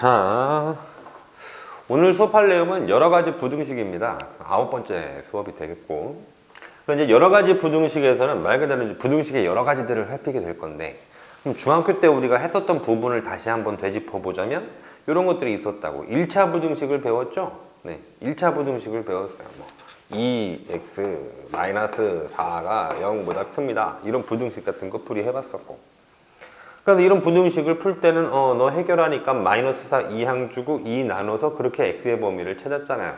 자, 오늘 수업할 내용은 여러 가지 부등식입니다. 9번째 수업이 되겠고, 이제 여러 가지 부등식에서는 말 그대로 이제 부등식의 여러 가지들을 살피게 될 건데, 그럼 중학교 때 우리가 했었던 부분을 다시 한번 되짚어 보자면 이런 것들이 있었다고. 1차 부등식을 배웠죠? 네, 1차 부등식을 배웠어요. 2x-4가 0보다 큽니다. 이런 부등식 같은 거 풀이 해봤었고. 그래서 이런 부등식을 풀 때는 너 해결하니까 마이너스 4 2항 주고 2 나눠서 그렇게 x의 범위를 찾았잖아요.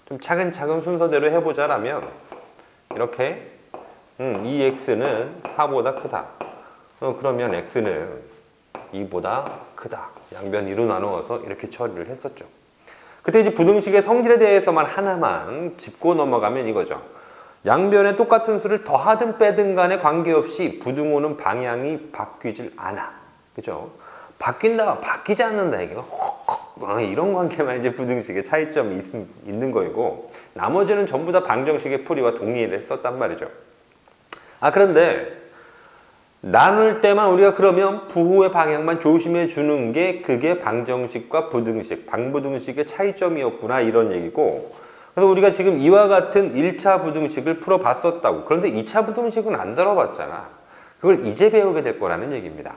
좀 차근차근 순서대로 해보자라면 이렇게 2x는 4보다 크다. 그러면 x는 2보다 크다. 양변 2로 나누어서 이렇게 처리를 했었죠. 그때 이제 부등식의 성질에 대해서만 하나만 짚고 넘어가면 이거죠. 양변에 똑같은 수를 더하든 빼든 간에 관계없이 부등호는 방향이 바뀌질 않아. 그죠? 바뀐다, 바뀌지 않는다. 이게 이런 관계만 이제 부등식의 차이점이 있는 거이고, 나머지는 전부 다 방정식의 풀이와 동일을 썼단 말이죠. 그런데 나눌 때만 우리가 그러면 부호의 방향만 조심해 주는 게 그게 방정식과 부등식, 방부등식의 차이점이었구나 이런 얘기고, 그래서 우리가 지금 이와 같은 1차 부등식을 풀어봤었다고. 그런데 2차 부등식은 안 다뤄봤잖아. 그걸 이제 배우게 될 거라는 얘기입니다.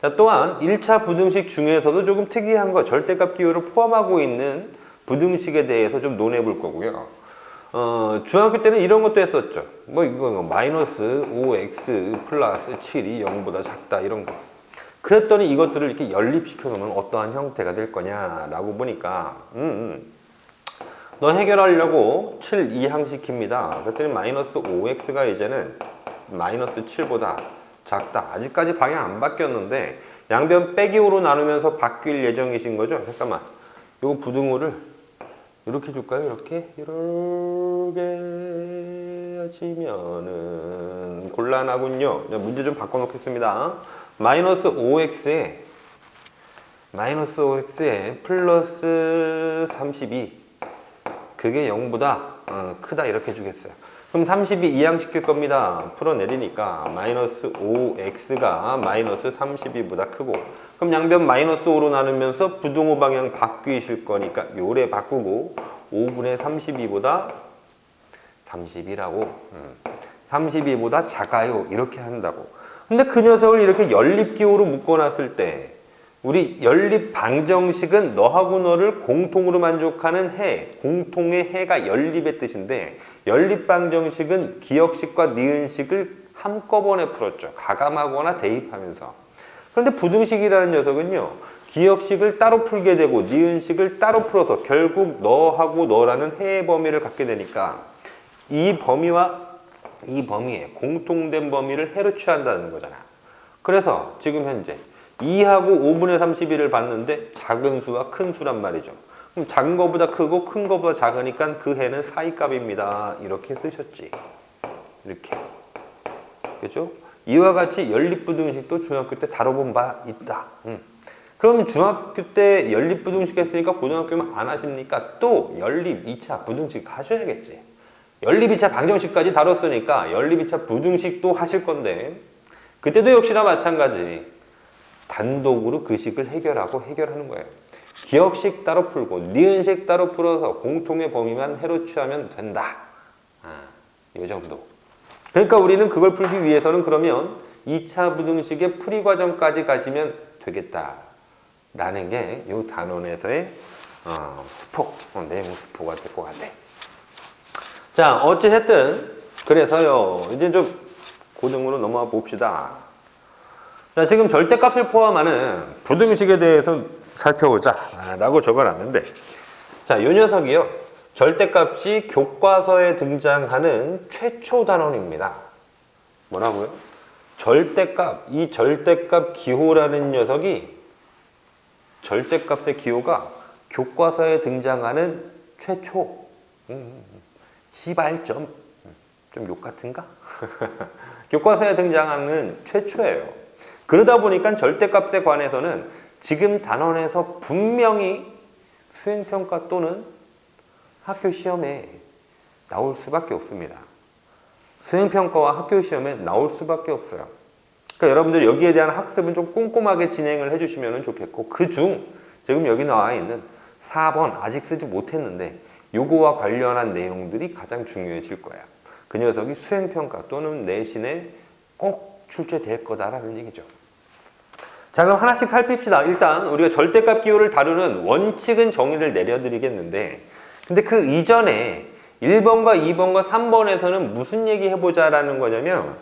자, 또한 1차 부등식 중에서도 조금 특이한 거, 절대값 기호를 포함하고 있는 부등식에 대해서 좀 논해볼 거고요. 중학교 때는 이런 것도 했었죠. 이거 마이너스 5x 플러스 7이 0보다 작다 이런 거. 그랬더니 이것들을 이렇게 연립시켜 놓으면 어떠한 형태가 될 거냐라고 보니까 너 해결하려고 7 2항 시킵니다. 그랬더니 마이너스 5x가 이제는 마이너스 7보다 작다. 아직까지 방향 안 바뀌었는데 양변 빼기 5로 나누면서 바뀔 예정이신 거죠? 잠깐만. 요거 부등호를 이렇게 줄까요? 이렇게 하시면은 곤란하군요. 문제 좀 바꿔놓겠습니다. 마이너스 5x에 플러스 32 그게 0보다 크다 이렇게 주겠어요. 그럼 32 이항 시킬 겁니다. 풀어내리니까 마이너스 5x가 마이너스 32보다 크고, 그럼 양변 마이너스 5로 나누면서 부등호 방향 바뀌실 거니까 요래 바꾸고 5분의 32보다 32라고 32보다 작아요 이렇게 한다고. 근데 그 녀석을 이렇게 연립기호로 묶어놨을 때 우리 연립 방정식은 너하고 너를 공통으로 만족하는 해, 공통의 해가 연립의 뜻인데, 연립 방정식은 기역식과 니은식을 한꺼번에 풀었죠. 가감하거나 대입하면서. 그런데 부등식이라는 녀석은요, 기역식을 따로 풀게 되고 니은식을 따로 풀어서 결국 너하고 너라는 해의 범위를 갖게 되니까 이 범위와 이 범위의 공통된 범위를 해로 취한다는 거잖아. 그래서 지금 현재 2하고 5분의 31을 봤는데 작은 수와 큰 수란 말이죠. 그럼 작은 거보다 크고 큰 거보다 작으니까 그 해는 사이값입니다. 이렇게 쓰셨지. 이렇게. 그죠? 이와 같이 연립부등식도 중학교 때 다뤄본 바 있다. 그러면 중학교 때 연립부등식 했으니까 고등학교면 안 하십니까? 또 연립 2차 부등식 하셔야겠지. 연립 2차 방정식까지 다뤘으니까 연립 2차 부등식도 하실 건데, 그때도 역시나 마찬가지. 단독으로 그 식을 해결하는 거예요. 기역식 따로 풀고 니은식 따로 풀어서 공통의 범위만 해로 취하면 된다. 이 정도. 그러니까 우리는 그걸 풀기 위해서는 그러면 2차 부등식의 풀이 과정까지 가시면 되겠다. 라는 게 이 단원에서의 내용 스포가 될 것 같아. 자, 어찌됐든 그래서요. 이제 좀 고등으로 넘어가 봅시다. 자, 지금 절대값을 포함하는 부등식에 대해서 살펴보자 라고 적어놨는데, 자, 이 녀석이요, 절대값이 교과서에 등장하는 최초 단원입니다. 뭐라고요? 절대값, 이 절대값 기호라는 녀석이, 절대값의 기호가 교과서에 등장하는 최초 시발점, 좀 욕 같은가? 교과서에 등장하는 최초예요. 그러다 보니까 절대값에 관해서는 지금 단원에서 분명히 수행평가 또는 학교 시험에 나올 수밖에 없습니다. 수행평가와 학교 시험에 나올 수밖에 없어요. 그러니까 여러분들 여기에 대한 학습은 좀 꼼꼼하게 진행을 해주시면 좋겠고, 그중 지금 여기 나와 있는 4번 아직 쓰지 못했는데 요거와 관련한 내용들이 가장 중요해질 거야. 그 녀석이 수행평가 또는 내신에 꼭 출제될 거다라는 얘기죠. 자, 그럼 하나씩 살핍시다. 일단 우리가 절대값 기호를 다루는 원칙은 정의를 내려드리겠는데, 근데 그 이전에 1번과 2번과 3번에서는 무슨 얘기 해보자라는 거냐면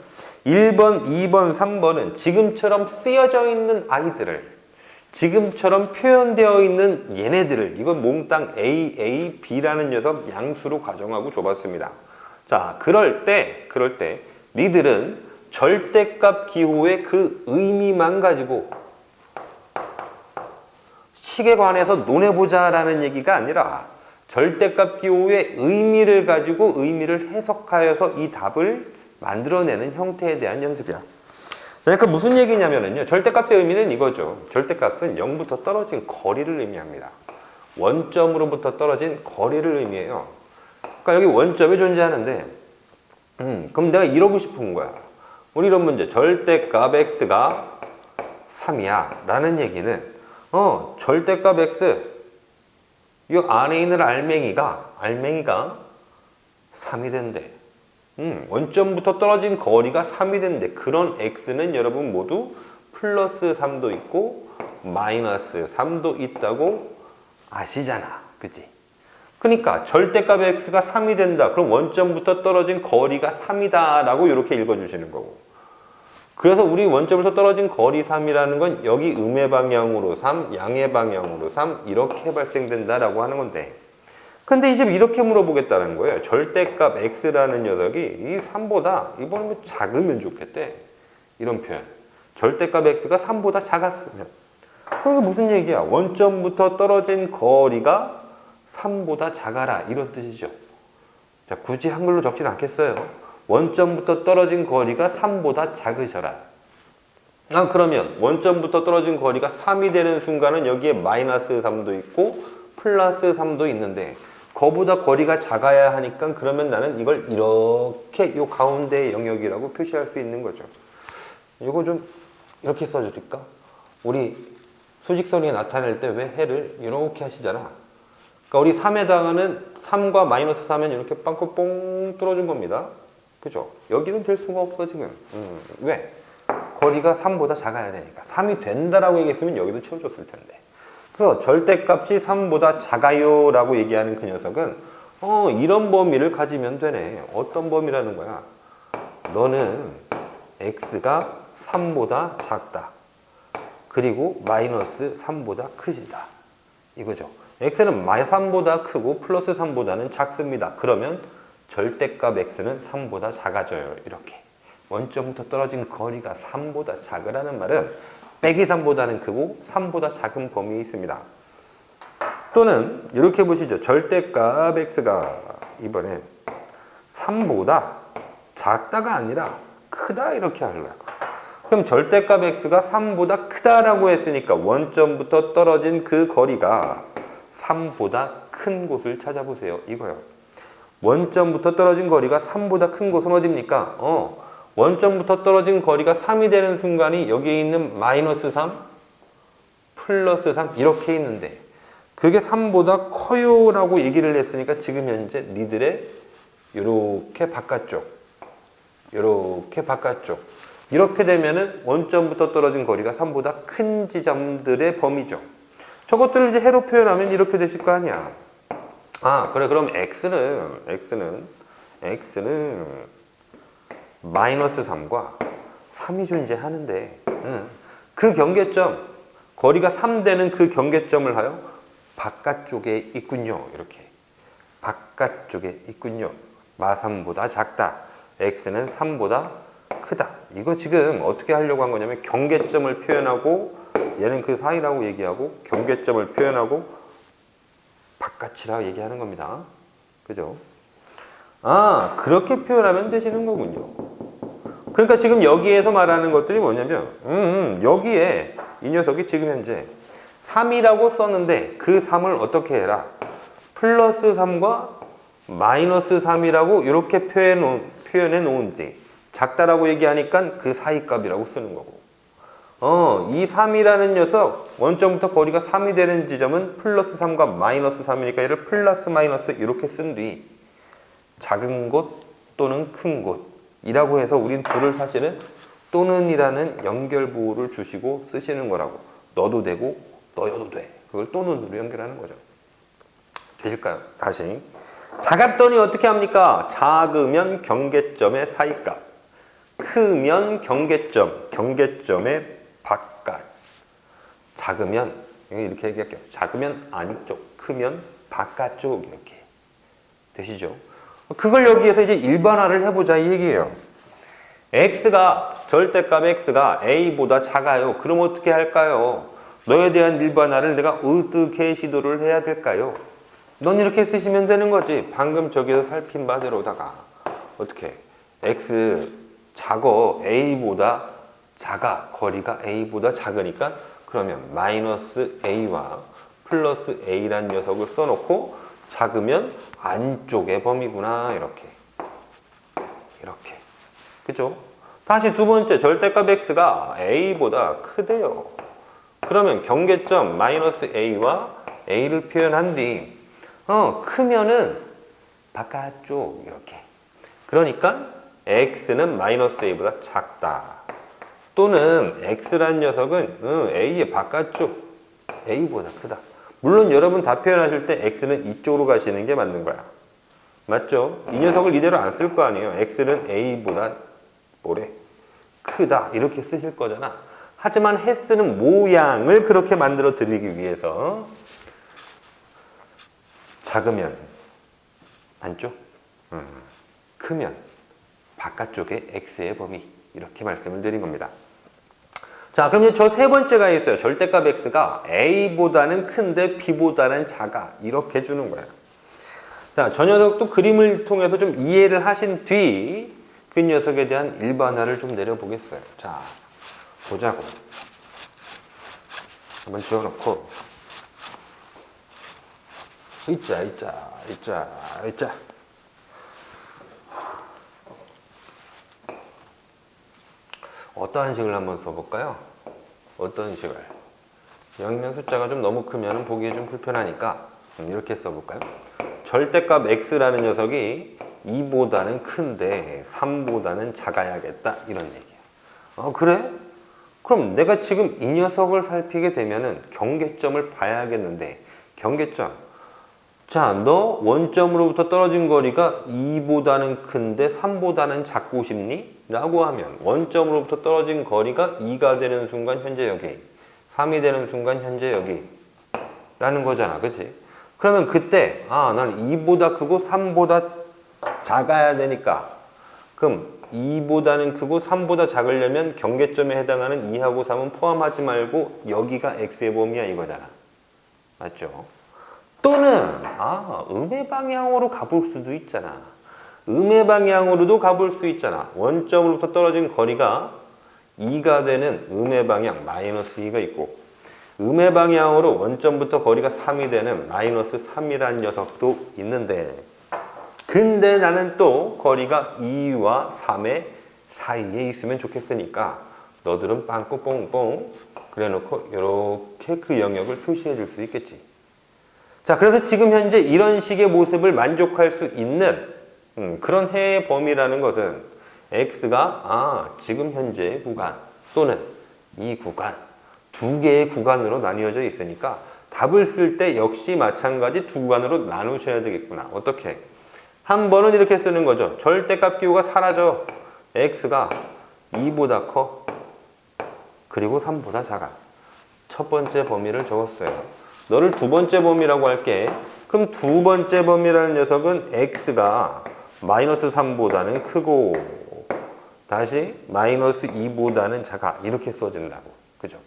1번, 2번, 3번은 지금처럼 쓰여져 있는 아이들을, 지금처럼 표현되어 있는 얘네들을, 이건 몽땅 A, A, B라는 녀석 양수로 가정하고 줘봤습니다. 자, 그럴 때 니들은 절대값 기호의 그 의미만 가지고 식에 관해서 논해보자라는 얘기가 아니라 절대값 기호의 의미를 가지고 의미를 해석하여서 이 답을 만들어내는 형태에 대한 연습이야. 그러니까 무슨 얘기냐면요. 절대값의 의미는 이거죠. 절대값은 0부터 떨어진 거리를 의미합니다. 원점으로부터 떨어진 거리를 의미해요. 그러니까 여기 원점이 존재하는데, 그럼 내가 이러고 싶은 거야. 우리 이런 문제, 절대값 x가 3이야 라는 얘기는 절대값 x, 이 안에 있는 알맹이가 3이 된대. 원점부터 떨어진 거리가 3이 된대. 그런 x는 여러분 모두 플러스 3도 있고 마이너스 3도 있다고 아시잖아. 그치? 그러니까 절대값 x가 3이 된다. 그럼 원점부터 떨어진 거리가 3이다 라고 이렇게 읽어주시는 거고. 그래서 우리 원점부터 떨어진 거리 3이라는 건 여기 음의 방향으로 3, 양의 방향으로 3 이렇게 발생된다라고 하는 건데, 근데 이제 이렇게 물어보겠다는 거예요. 절대값 x라는 녀석이 이 3보다 이번에 작으면 좋겠대. 이런 표현. 절대값 x가 3보다 작았으면. 그럼 무슨 얘기야? 원점부터 떨어진 거리가 3보다 작아라 이런 뜻이죠. 자, 굳이 한글로 적진 않겠어요. 원점부터 떨어진 거리가 3보다 작으셔라. 그러면 원점부터 떨어진 거리가 3이 되는 순간은 여기에 마이너스 3도 있고 플러스 3도 있는데 거보다 거리가 작아야 하니까 그러면 나는 이걸 이렇게 요 가운데 영역이라고 표시할 수 있는 거죠. 이거 좀 이렇게 써줄까? 우리 수직선이 나타낼 때 왜 해를 이렇게 하시잖아. 그러니까 우리 3에다가는 3과 마이너스 3은 이렇게 빵꾸 뽕 뚫어준 겁니다. 그죠? 여기는 될 수가 없어 지금. 왜? 거리가 3보다 작아야 되니까. 3이 된다라고 얘기했으면 여기도 채워줬을 텐데. 그 절대값이 3보다 작아요 라고 얘기하는 그 녀석은 이런 범위를 가지면 되네. 어떤 범위라는 거야? 너는 x가 3보다 작다. 그리고 마이너스 3보다 크시다. 이거죠. x는 마이너스 3보다 크고 플러스 3보다는 작습니다. 그러면 절대값 x는 3보다 작아져요. 이렇게. 원점부터 떨어진 거리가 3보다 작으라는 말은 빼기 3보다는 크고 3보다 작은 범위에 있습니다. 또는 이렇게 보시죠. 절대값 x가 이번에 3보다 작다가 아니라 크다 이렇게 하려고. 그럼 절대값 x가 3보다 크다라고 했으니까 원점부터 떨어진 그 거리가 3보다 큰 곳을 찾아보세요. 이거요. 원점부터 떨어진 거리가 3보다 큰 곳은 어디입니까? 원점부터 떨어진 거리가 3이 되는 순간이 여기에 있는 마이너스 3, 플러스 3 이렇게 있는데 그게 3보다 커요 라고 얘기를 했으니까 지금 현재 니들의 이렇게 바깥쪽 이렇게 되면은 원점부터 떨어진 거리가 3보다 큰 지점들의 범위죠. 저것들을 이제 해로 표현하면 이렇게 되실 거 아니야. 그래. 그럼 x는 마이너스 3과 3이 존재하는데 그 경계점, 거리가 3 되는 그 경계점을 하여 바깥쪽에 있군요. 이렇게. 바깥쪽에 있군요. 마3보다 작다. x는 3보다 크다. 이거 지금 어떻게 하려고 한 거냐면 경계점을 표현하고 얘는 그 사이라고 얘기하고 경계점을 표현하고 바깥이라고 얘기하는 겁니다. 그죠? 그렇게 표현하면 되시는 거군요. 그러니까 지금 여기에서 말하는 것들이 뭐냐면 여기에 이 녀석이 지금 현재 3이라고 썼는데 그 3을 어떻게 해라? 플러스 3과 마이너스 3이라고 이렇게 표현해 놓은지 작다라고 얘기하니까 그 사이 값이라고 쓰는 거고 이 3이라는 녀석 원점부터 거리가 3이 되는 지점은 플러스 3과 마이너스 3이니까 얘를 플러스 마이너스 이렇게 쓴 뒤 작은 곳 또는 큰 곳이라고 해서 우린 둘을 사실은 또는이라는 연결부호를 주시고 쓰시는 거라고. 넣어도 되고 넣어도 돼. 그걸 또는으로 연결하는 거죠. 되실까요? 다시. 작았더니 어떻게 합니까? 작으면 경계점의 사이값, 크면 경계점의 바깥. 작으면 이렇게 얘기할게요. 작으면 안쪽, 크면 바깥쪽 이렇게. 되시죠? 그걸 여기에서 이제 일반화를 해보자 이 얘기예요. x가 절대값 x가 a보다 작아요. 그럼 어떻게 할까요? 너에 대한 일반화를 내가 어떻게 시도를 해야 될까요? 넌 이렇게 쓰시면 되는 거지. 방금 저기서 살핀 바대로다가 어떻게 x 작어 a보다 작아 거리가 a보다 작으니까 그러면 마이너스 a와 플러스 a란 녀석을 써놓고 작으면 안쪽의 범위구나 이렇게 그죠? 다시 두 번째 절대값 x가 a보다 크대요. 그러면 경계점 마이너스 a와 a를 표현한 뒤 크면은 바깥쪽 이렇게. 그러니까 x는 마이너스 a보다 작다. 또는 x란 녀석은 a의 바깥쪽 a보다 크다. 물론 여러분 다 표현하실 때 x는 이쪽으로 가시는 게 맞는 거야. 맞죠? 이 녀석을 이대로 안 쓸 거 아니에요. x는 a보다 뭐래? 크다. 이렇게 쓰실 거잖아. 하지만 해쓰는 모양을 그렇게 만들어 드리기 위해서 작으면 안쪽, 크면 바깥쪽의 x의 범위 이렇게 말씀을 드린 겁니다. 자, 그럼 이제 저 세 번째가 있어요. 절대값 x가 a보다는 큰데 b보다는 작아 이렇게 주는 거예요. 자, 저 녀석도 그림을 통해서 좀 이해를 하신 뒤 그 녀석에 대한 일반화를 좀 내려보겠어요. 자, 보자고. 한번 지워놓고 있자. 어떠한 식을 한번 써볼까요? 어떤 식을? 0이면 숫자가 좀 너무 크면 보기에 좀 불편하니까 이렇게 써볼까요? 절대값 x라는 녀석이 2보다는 큰데 3보다는 작아야겠다 이런 얘기야. 그래? 그럼 내가 지금 이 녀석을 살피게 되면은 경계점을 봐야겠는데 경계점. 자, 너 원점으로부터 떨어진 거리가 2보다는 큰데 3보다는 작고 싶니? 라고 하면 원점으로부터 떨어진 거리가 2가 되는 순간 현재 여기, 3이 되는 순간 현재 여기 라는 거잖아. 그치? 그러면 그때 난 2보다 크고 3보다 작아야 되니까 그럼 2보다는 크고 3보다 작으려면 경계점에 해당하는 2하고 3은 포함하지 말고 여기가 x의 범위야 이거잖아. 맞죠? 또는 음의 방향으로 가볼 수도 있잖아. 음의 방향으로도 가볼 수 있잖아. 원점으로부터 떨어진 거리가 2가 되는 음의 방향 마이너스 2가 있고 음의 방향으로 원점부터 거리가 3이 되는 마이너스 3이라는 녀석도 있는데 근데 나는 또 거리가 2와 3의 사이에 있으면 좋겠으니까 너들은 빵꾸 뽕뽕 그래놓고 이렇게 그 영역을 표시해 줄 수 있겠지. 자, 그래서 지금 현재 이런 식의 모습을 만족할 수 있는 그런 해의 범위라는 것은 x가 지금 현재의 구간 또는 이 구간 두 개의 구간으로 나뉘어져 있으니까 답을 쓸 때 역시 마찬가지 두 구간으로 나누셔야 되겠구나. 어떻게? 한 번은 이렇게 쓰는 거죠. 절대값 기호가 사라져. x가 2보다 커. 그리고 3보다 작아. 첫 번째 범위를 적었어요. 너를 두 번째 범위라고 할게. 그럼 두 번째 범위라는 녀석은 x가 마이너스 3보다는 크고 다시 마이너스 2보다는 작아. 이렇게 써진다고. 그죠?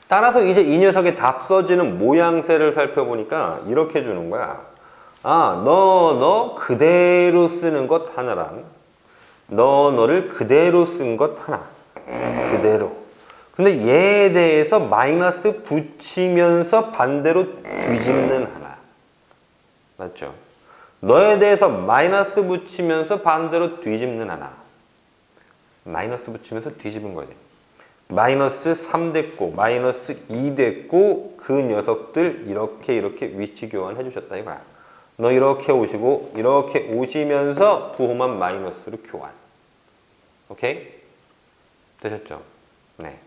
따라서 이제 이 녀석의 답 써지는 모양새를 살펴보니까 이렇게 주는 거야. 너 그대로 쓰는 것 하나랑 너를 그대로 쓴 것 하나. 그대로. 근데 얘에 대해서 마이너스 붙이면서 반대로 뒤집는 하나. 맞죠? 너에 대해서 마이너스 붙이면서 반대로 뒤집는 하나. 마이너스 붙이면서 뒤집은 거지. 마이너스 3 됐고 마이너스 2 됐고 그 녀석들 이렇게 위치 교환해 주셨다 이거야. 너 이렇게 오시고 이렇게 오시면서 부호만 마이너스로 교환. 오케이? 되셨죠? 네.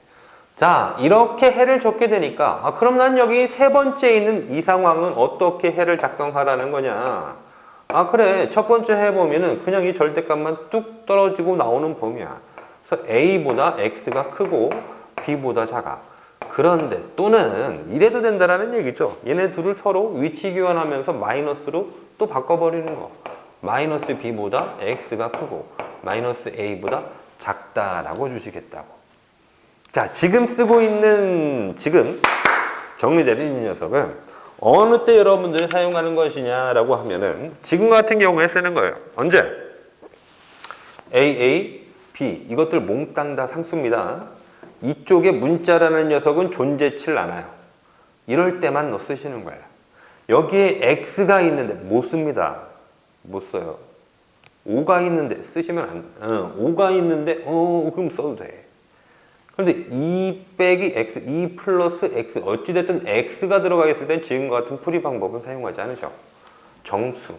자, 이렇게 해를 줬게 되니까 그럼 난 여기 세 번째에 있는 이 상황은 어떻게 해를 작성하라는 거냐? 그래. 첫 번째 해 보면은 그냥 이 절대값만 뚝 떨어지고 나오는 범위야. 그래서 A보다 X가 크고 B보다 작아. 그런데 또는 이래도 된다라는 얘기죠. 얘네 둘을 서로 위치 교환하면서 마이너스로 또 바꿔버리는 거. 마이너스 B보다 X가 크고 마이너스 A보다 작다라고 주시겠다고. 자, 지금 쓰고 있는 지금 정리되는 이 녀석은 어느 때 여러분들이 사용하는 것이냐라고 하면은 지금 같은 경우에 쓰는 거예요. 언제? A, B 이것들 몽땅 다 상수입니다. 이쪽에 문자라는 녀석은 존재치 않아요. 이럴 때만 너 쓰시는 거예요. 여기에 X가 있는데 못 씁니다. 못 써요. 5가 있는데 쓰시면 안, 5가 있는데 그럼 써도 돼. 그런데 2 빼기 X, 2 플러스 X 어찌됐든 X가 들어가 있을 땐 지금과 같은 풀이 방법은 사용하지 않으셔. 정수,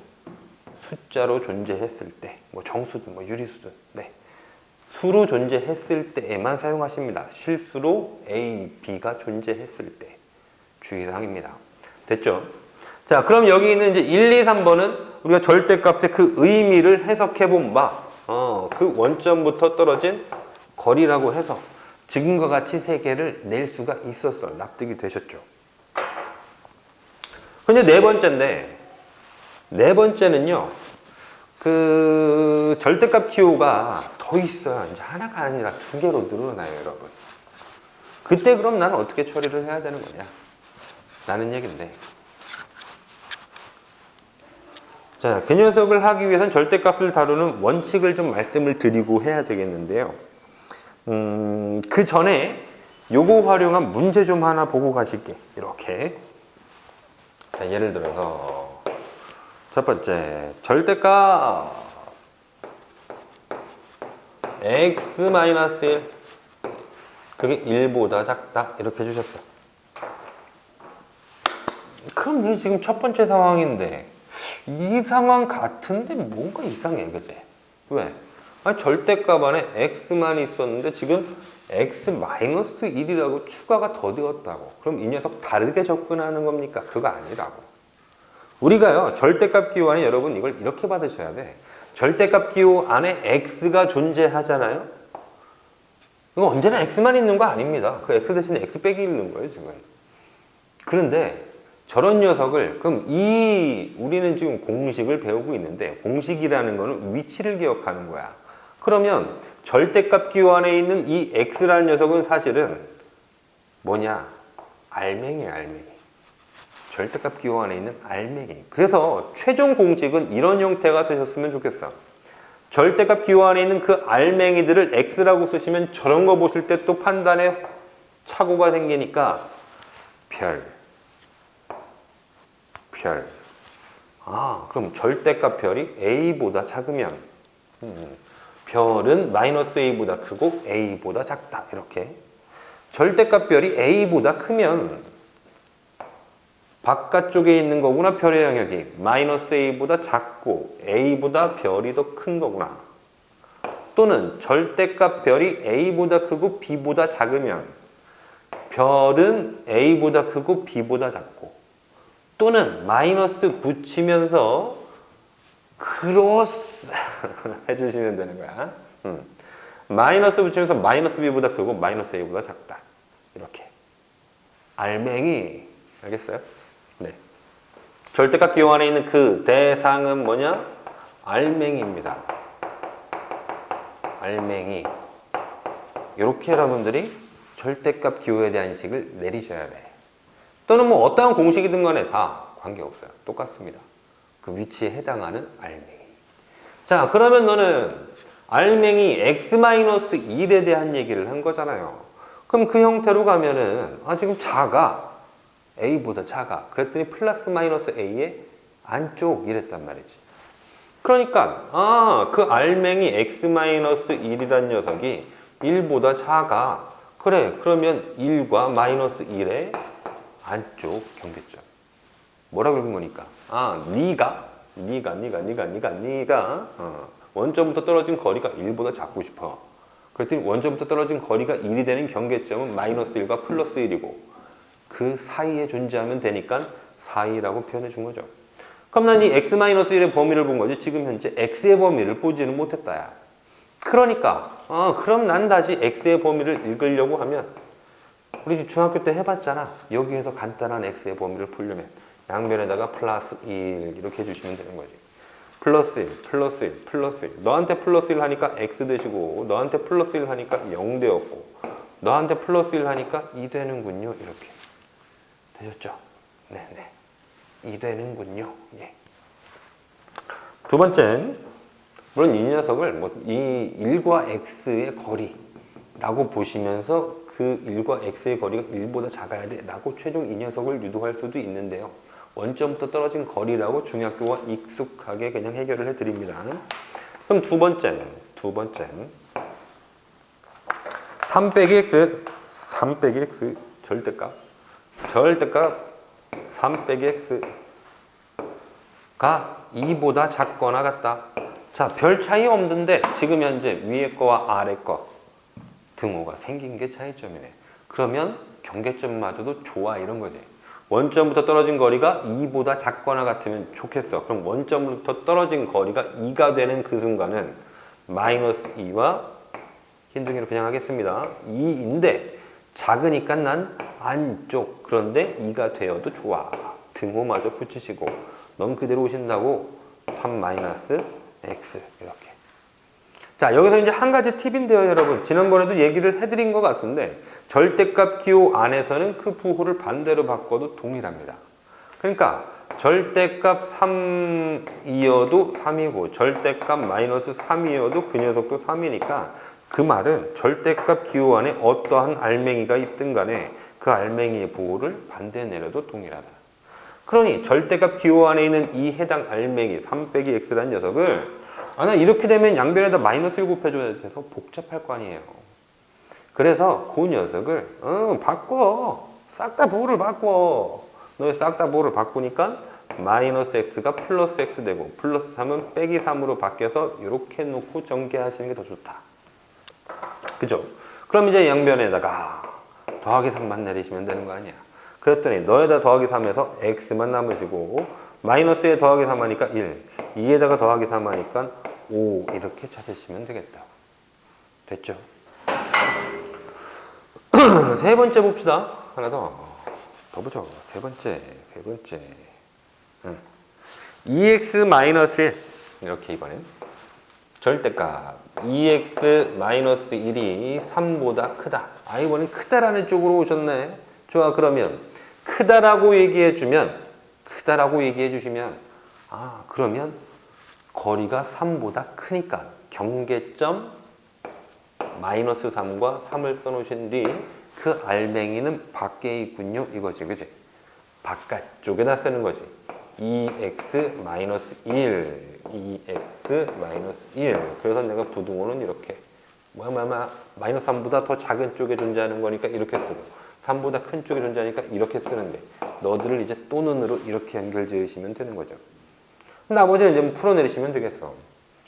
숫자로 존재했을 때, 뭐 정수든 뭐 유리수든 네. 수로 존재했을 때에만 사용하십니다. 실수로 A, B가 존재했을 때 주의사항입니다. 됐죠? 자, 그럼 여기 있는 이제 1, 2, 3번은 우리가 절대값의 그 의미를 해석해 본 바, 그 원점부터 떨어진 거리라고 해서 지금과 같이 세 개를 낼 수가 있었어. 납득이 되셨죠? 근데 네 번째는요. 그 절대값 기호가 더 있어요. 이제 하나가 아니라 두 개로 늘어나요, 여러분. 그때 그럼 나는 어떻게 처리를 해야 되는 거냐? 라는 얘기인데. 자, 그 녀석을 하기 위해서는 절대값을 다루는 원칙을 좀 말씀을 드리고 해야 되겠는데요. 그 전에 요거 활용한 문제 좀 하나 보고 가실게. 이렇게. 자, 예를 들어서 첫 번째, 절대값 x-1 그게 1보다 작다 이렇게 주셨어. 그럼 이게 지금 첫 번째 상황인데 이 상황 같은데 뭔가 이상해, 그지? 왜? 절대값 안에 x만 있었는데 지금 x-1이라고 추가가 더 되었다고. 그럼 이 녀석 다르게 접근하는 겁니까? 그거 아니라고. 우리가요, 절대값 기호 안에 여러분 이걸 이렇게 받으셔야 돼. 절대값 기호 안에 x가 존재하잖아요? 이거 언제나 x만 있는 거 아닙니다. 그 x 대신에 x 빼기 있는 거예요, 지금. 그런데 저런 녀석을, 그럼 우리는 지금 공식을 배우고 있는데, 공식이라는 거는 위치를 기억하는 거야. 그러면 절대값 기호 안에 있는 이 x라는 녀석은 사실은 뭐냐? 알맹이에요, 알맹이. 절대값 기호 안에 있는 알맹이. 그래서 최종 공식은 이런 형태가 되셨으면 좋겠어. 절대값 기호 안에 있는 그 알맹이들을 x라고 쓰시면 저런 거 보실 때 또 판단에 착오가 생기니까 별. 그럼 절대값 별이 a보다 작으면 별은 마이너스 a보다 크고 a보다 작다. 이렇게. 절대값 별이 a보다 크면 바깥쪽에 있는 거구나. 별의 영역이 마이너스 a보다 작고 a보다 별이 더 큰 거구나. 또는 절대값 별이 a보다 크고 b보다 작으면 별은 a보다 크고 b보다 작고, 또는 마이너스 붙이면서 크로스 해주시면 되는 거야. 마이너스 붙이면서 마이너스 b보다 크고 마이너스 a보다 작다. 이렇게. 알맹이. 알겠어요? 네. 절대값 기호 안에 있는 그 대상은 뭐냐? 알맹이입니다. 알맹이. 이렇게 여러분들이 절대값 기호에 대한 식을 내리셔야 돼. 또는 뭐 어떠한 공식이든 간에 다 관계없어요. 똑같습니다. 그 위치에 해당하는 알맹이. 자, 그러면 너는 알맹이 x-1에 대한 얘기를 한 거잖아요. 그럼 그 형태로 가면은 지금 작아. a보다 작아. 그랬더니 플러스 마이너스 a의 안쪽 이랬단 말이지. 그러니까 그 알맹이 x-1이란 녀석이 1보다 작아. 그래, 그러면 1과 마이너스 1의 안쪽 경계점. 뭐라고 읽은 거니까? 아, 네가 원점부터 떨어진 거리가 1보다 작고 싶어. 그랬더니 원점부터 떨어진 거리가 1이 되는 경계점은 마이너스 1과 플러스 1이고 그 사이에 존재하면 되니까 사이라고 표현해 준 거죠. 그럼 난 이 x-1의 범위를 본 거지. 지금 현재 x의 범위를 보지는 못했다. 야. 그러니까 그럼 난 다시 x의 범위를 읽으려고 하면 우리 중학교 때 해봤잖아. 여기에서 간단한 x의 범위를 풀려면 양변에다가 플러스 1 이렇게 해주시면 되는 거지. 플러스 1, 플러스 1, 플러스 1. 너한테 플러스 1 하니까 x 되시고 너한테 플러스 1 하니까 0 되었고 너한테 플러스 1 하니까 2 되는군요. 이렇게 되셨죠? 네네. 2 되는군요. 예. 두 번째, 물론 이 녀석을 이 1과 x의 거리라고 보시면서 그 1과 x의 거리가 1보다 작아야 돼 라고 최종 이 녀석을 유도할 수도 있는데요. 원점부터 떨어진 거리라고 중학교와 익숙하게 그냥 해결을 해드립니다. 그럼 두 번째 3 빼기 x 절대값 3 빼기 x가 2보다 작거나 같다. 자, 별 차이 없는데 지금 현재 위에 거와 아래 거 등호가 생긴 게 차이점이네. 그러면 경계점마저도 좋아 이런 거지. 원점부터 떨어진 거리가 2보다 작거나 같으면 좋겠어. 그럼 원점부터 떨어진 거리가 2가 되는 그 순간은 마이너스 2와 흰 종이로 그냥 하겠습니다. 2인데 작으니까 난 안쪽. 그런데 2가 되어도 좋아. 등호마저 붙이시고 넌 그대로 오신다고 3 마이너스 x 이렇게. 자, 여기서 이제 한 가지 팁인데요, 여러분. 지난번에도 얘기를 해드린 것 같은데 절대값 기호 안에서는 그 부호를 반대로 바꿔도 동일합니다. 그러니까 절대값 3이어도 3이고 절대값 마이너스 3이어도 그 녀석도 3이니까 그 말은 절대값 기호 안에 어떠한 알맹이가 있든 간에 그 알맹이의 부호를 반대 내려도 동일하다. 그러니 절대값 기호 안에 있는 이 해당 알맹이 3 빼기 x라는 녀석을 나 이렇게 되면 양변에다 마이너스 1 곱해줘야 돼서 복잡할 거 아니에요. 그래서 그 녀석을 바꿔. 싹 다 부호를 바꿔. 너희 싹 다 부호를 바꾸니까 마이너스 x가 플러스 x 되고 플러스 3은 빼기 3으로 바뀌어서 이렇게 놓고 전개하시는 게 더 좋다. 그죠? 그럼 이제 양변에다가 더하기 3만 내리시면 되는 거 아니야. 그랬더니 너에다 더하기 3에서 x만 남으시고 마이너스에 더하기 3 하니까 1, 2에다가 더하기 3 하니까 5 이렇게 찾으시면 되겠다. 됐죠? 세 번째 봅시다. 하나 더 보죠. 세 번째 2x-1 이렇게 이번엔 절대값 2x-1이 3보다 크다. 이번엔 크다라는 쪽으로 오셨네. 좋아, 그러면 크다라고 얘기해 주시면 그러면 거리가 3보다 크니까 경계점 마이너스 3과 3을 써놓으신 뒤 그 알맹이는 밖에 있군요. 이거지, 그지? 바깥쪽에다 쓰는 거지. 2x-1 그래서 내가 부등호는 이렇게 마이너스 3보다 더 작은 쪽에 존재하는 거니까 이렇게 쓰고 3보다 큰 쪽에 존재하니까 이렇게 쓰는데 너들을 이제 또 눈으로 이렇게 연결 지으시면 되는 거죠. 나머지는 이제 풀어내리시면 되겠어.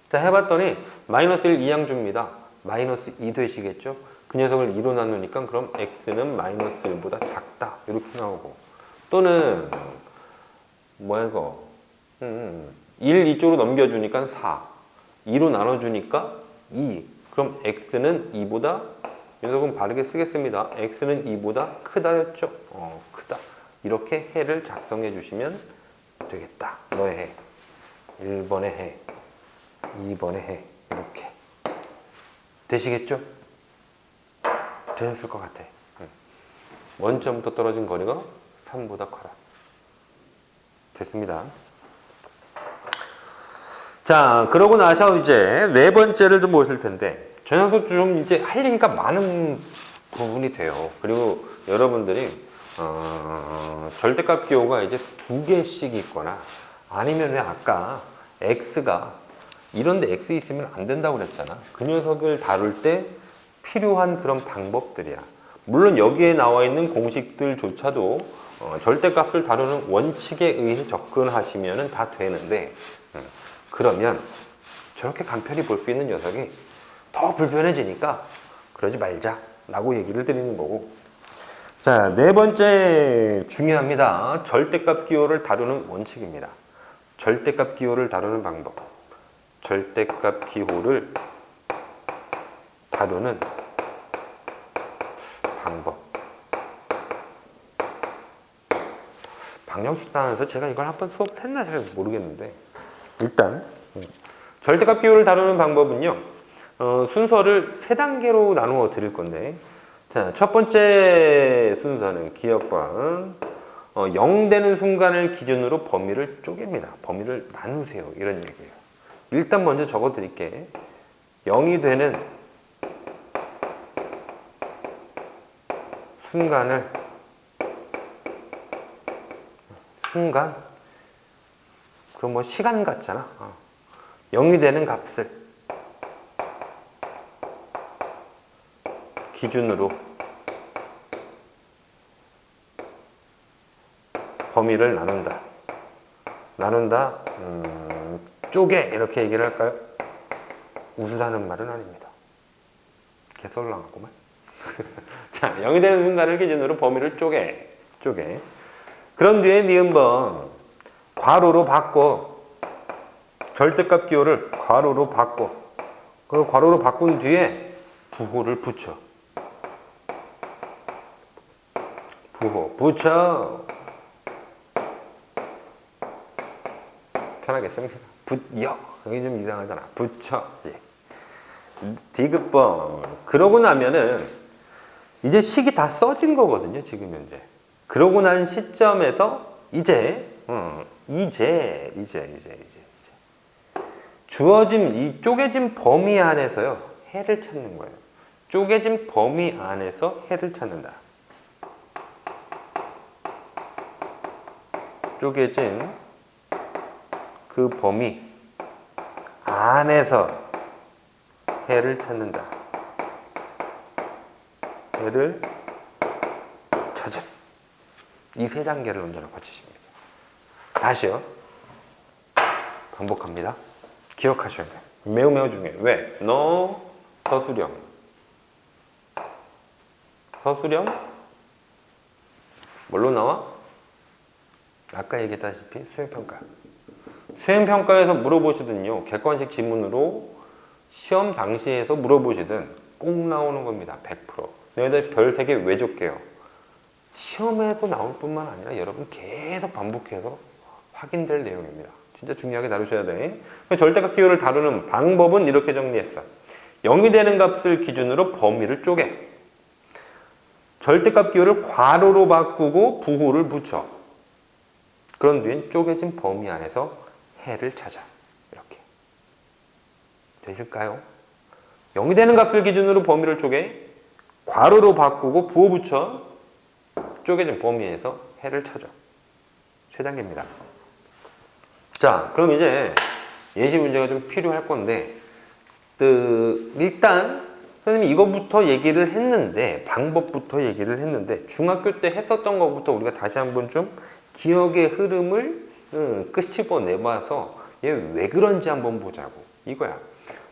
자, 해봤더니 마이너스 1 이항줍니다. 마이너스 2 되시겠죠? 그 녀석을 2로 나누니까 그럼 x는 마이너스 1보다 작다. 이렇게 나오고 또는 뭐야 이거 1 이쪽으로 넘겨주니까 4 2로 나눠주니까 2 그럼 x는 2보다 이 녀석은 바르게 쓰겠습니다. x는 2보다 크다였죠? 크다. 이렇게 해를 작성해 주시면 되겠다. 너의 해. 1번의 해. 2번의 해. 이렇게. 되시겠죠? 되셨을 것 같아. 원점부터 떨어진 거리가 3보다 커라. 됐습니다. 자, 그러고 나서 이제 네 번째를 좀 보실 텐데 저 녀석 좀 이제 할 얘기가 많은 부분이 돼요. 그리고 여러분들이 절대값 기호가 이제 2개씩 있거나 아니면 왜 아까 x가 이런데 x 있으면 안 된다고 그랬잖아. 그 녀석을 다룰 때 필요한 그런 방법들이야. 물론 여기에 나와 있는 공식들조차도 절대값을 다루는 원칙에 의해 접근하시면 다 되는데 그러면 저렇게 간편히 볼 수 있는 녀석이 더 불편해지니까 그러지 말자 라고 얘기를 드리는 거고. 자, 네 번째 중요합니다. 절대값 기호를 다루는 원칙입니다. 절대값 기호를 다루는 방법. 절대값 기호를 다루는 방법. 방정식단에서 제가 이걸 한번 수업했나 잘 모르겠는데 일단 절대값 기호를 다루는 방법은요, 순서를 세 단계로 나누어 드릴 건데, 자, 첫 번째 순서는 기억번 0 되는 순간을 기준으로 범위를 쪼갭니다. 범위를 나누세요. 이런 얘기예요. 일단 먼저 적어 드릴게. 0이 되는 순간 그럼 뭐 시간 같잖아. 0이 되는 값을 기준으로 범위를 나눈다. 쪼개 이렇게 얘기를 할까요? 웃으라는 말은 아닙니다. 개썰랑하구만. 자, 0이 되는 순간을 기준으로 범위를 쪼개. 그런 뒤에 니은번 괄호로 바꿔. 절대값 기호를 괄호로 바꿔. 그 괄호로 바꾼 뒤에 부호를 붙여. 부호 붙여. 편하게 씁니다. 붙여. 여기 좀 이상하잖아. 붙여. 예. 디귿번. 그러고 나면은 이제 식이 다 써진 거거든요. 지금 현재. 그러고 난 시점에서 이제 주어진 이 쪼개진 범위 안에서요, 해를 찾는 거예요. 쪼개진 범위 안에서 해를 찾는다. 쪼개진 그 범위 안에서 해를 찾는다. 해를 찾아. 이 세 단계를 언제나 거치십니다. 다시요. 반복합니다. 기억하셔야 돼요. 매우 중요해요. 왜? 너 서술형. 뭘로 나와? 아까 얘기했다시피 수행평가. 수행평가에서 물어보시든요, 객관식 지문으로 시험 당시에서 물어보시든 꼭 나오는 겁니다. 100%. 너희들 별 3개 왜 줬게요? 시험에도 나올 뿐만 아니라 여러분 계속 반복해서 확인될 내용입니다. 진짜 중요하게 다루셔야 돼. 절대값 기호를 다루는 방법은 이렇게 정리했어. 0이 되는 값을 기준으로 범위를 쪼개. 절대값 기호를 괄호로 바꾸고 부호를 붙여. 그런 뒤엔 쪼개진 범위 안에서 해를 찾아. 이렇게. 되실까요? 0이 되는 값을 기준으로 범위를 쪼개. 괄호로 바꾸고 부호 붙여. 쪼개진 범위에서 해를 찾아. 세 단계입니다. 자, 그럼 이제 예시 문제가 좀 필요할 건데, 일단 선생님이 이거부터 얘기를 했는데, 방법부터 얘기를 했는데, 중학교 때 했었던 것부터 우리가 다시 한번 좀 기억의 흐름을 끄집어내봐서 얘 왜 그런지 한번 보자고. 이거야.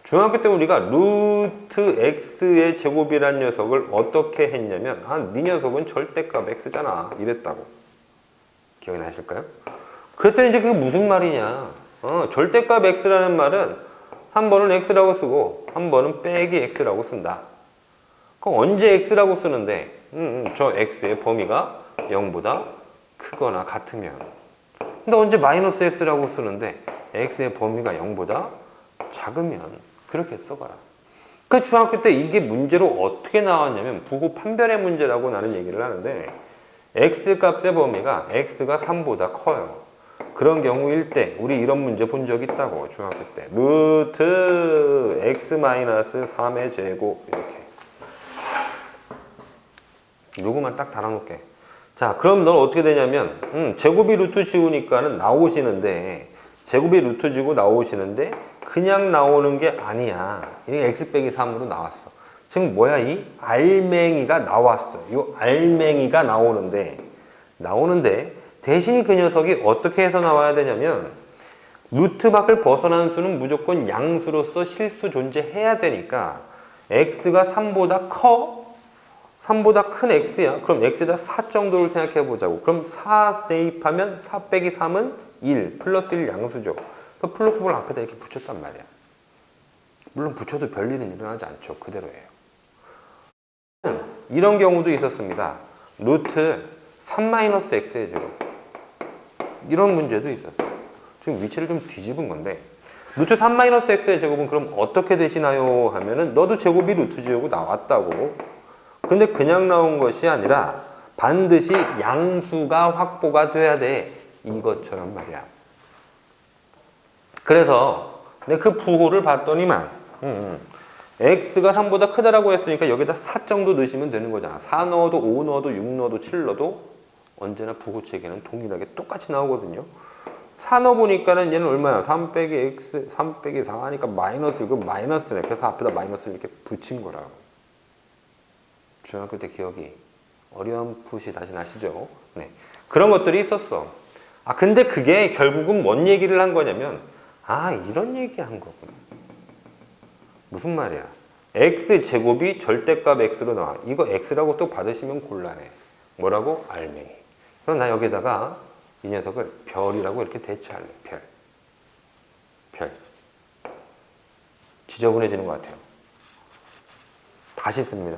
중학교 때 우리가 루트 x의 제곱이란 녀석을 어떻게 했냐면, 네 녀석은 절대값 x잖아 이랬다고. 기억이 나실까요? 그랬더니 이제 그게 무슨 말이냐. 절대값 x라는 말은 한 번은 x라고 쓰고 한 번은 빼기 x라고 쓴다. 그럼 언제 x라고 쓰는데, 저 x의 범위가 0보다 크거나 같으면. 근데 언제 마이너스 x라고 쓰는데 x의 범위가 0보다 작으면. 그렇게 써봐라. 그 중학교 때 이게 문제로 어떻게 나왔냐면 부호 판별의 문제라고 나는 얘기를 하는데, x 값의 범위가 x가 3보다 커요. 그런 경우일 때 우리 이런 문제 본 적 있다고. 중학교 때 루트 x-3의 제곱 이렇게. 요거만 딱 달아놓을게. 자, 그럼 넌 어떻게 되냐면 제곱이 루트 지우니까는 나오시는데, 제곱이 루트 지고 나오시는데 그냥 나오는 게 아니야. 이게 x 빼기 3으로 나왔어. 지금 뭐야, 이 알맹이가 나왔어. 이 알맹이가 나오는데 대신 그 녀석이 어떻게 해서 나와야 되냐면 루트 밖을 벗어난 수는 무조건 양수로서 실수 존재해야 되니까 x가 3보다 커? 3보다 큰 x야. 그럼 x에다 4 정도를 생각해 보자고. 그럼 4 대입하면 4 빼기 3은 1 플러스 1 양수죠. 그 플러스 볼 앞에다 이렇게 붙였단 말이야. 물론 붙여도 별일은 일어나지 않죠. 그대로예요. 이런 경우도 있었습니다. 루트 3-x의 제곱. 이런 문제도 있었어요. 지금 위치를 좀 뒤집은 건데 루트 3-x의 제곱은 그럼 어떻게 되시나요? 하면은 너도 제곱이 루트 제곱 나왔다고. 근데 그냥 나온 것이 아니라 반드시 양수가 확보가 돼야 돼. 이것처럼 말이야. 그래서 내가 그 부호를 봤더니만 x가 3보다 크다라고 했으니까 여기다 4 정도 넣으시면 되는 거잖아. 4 넣어도 5 넣어도 6 넣어도 7 넣어도 언제나 부호 체계는 동일하게 똑같이 나오거든요. 4 넣어보니까는 얘는 얼마야? 3 빼기 x, 3 빼기 4 하니까 마이너스, 그 마이너스네. 그래서 앞에다 마이너스를 이렇게 붙인 거라고. 중학교 때 기억이 어렴풋이 다시 나시죠? 네. 그런 것들이 있었어. 아, 근데 그게 결국은 뭔 얘기를 한 거냐면, 아, 이런 얘기 한 거구나. 무슨 말이야? x제곱이 절대값 x로 나와. 이거 x라고 또 받으시면 곤란해. 뭐라고? 알맹이. 그럼 나 여기다가 이 녀석을 별이라고 이렇게 대체할래. 별. 지저분해지는 것 같아요. 다시 씁니다.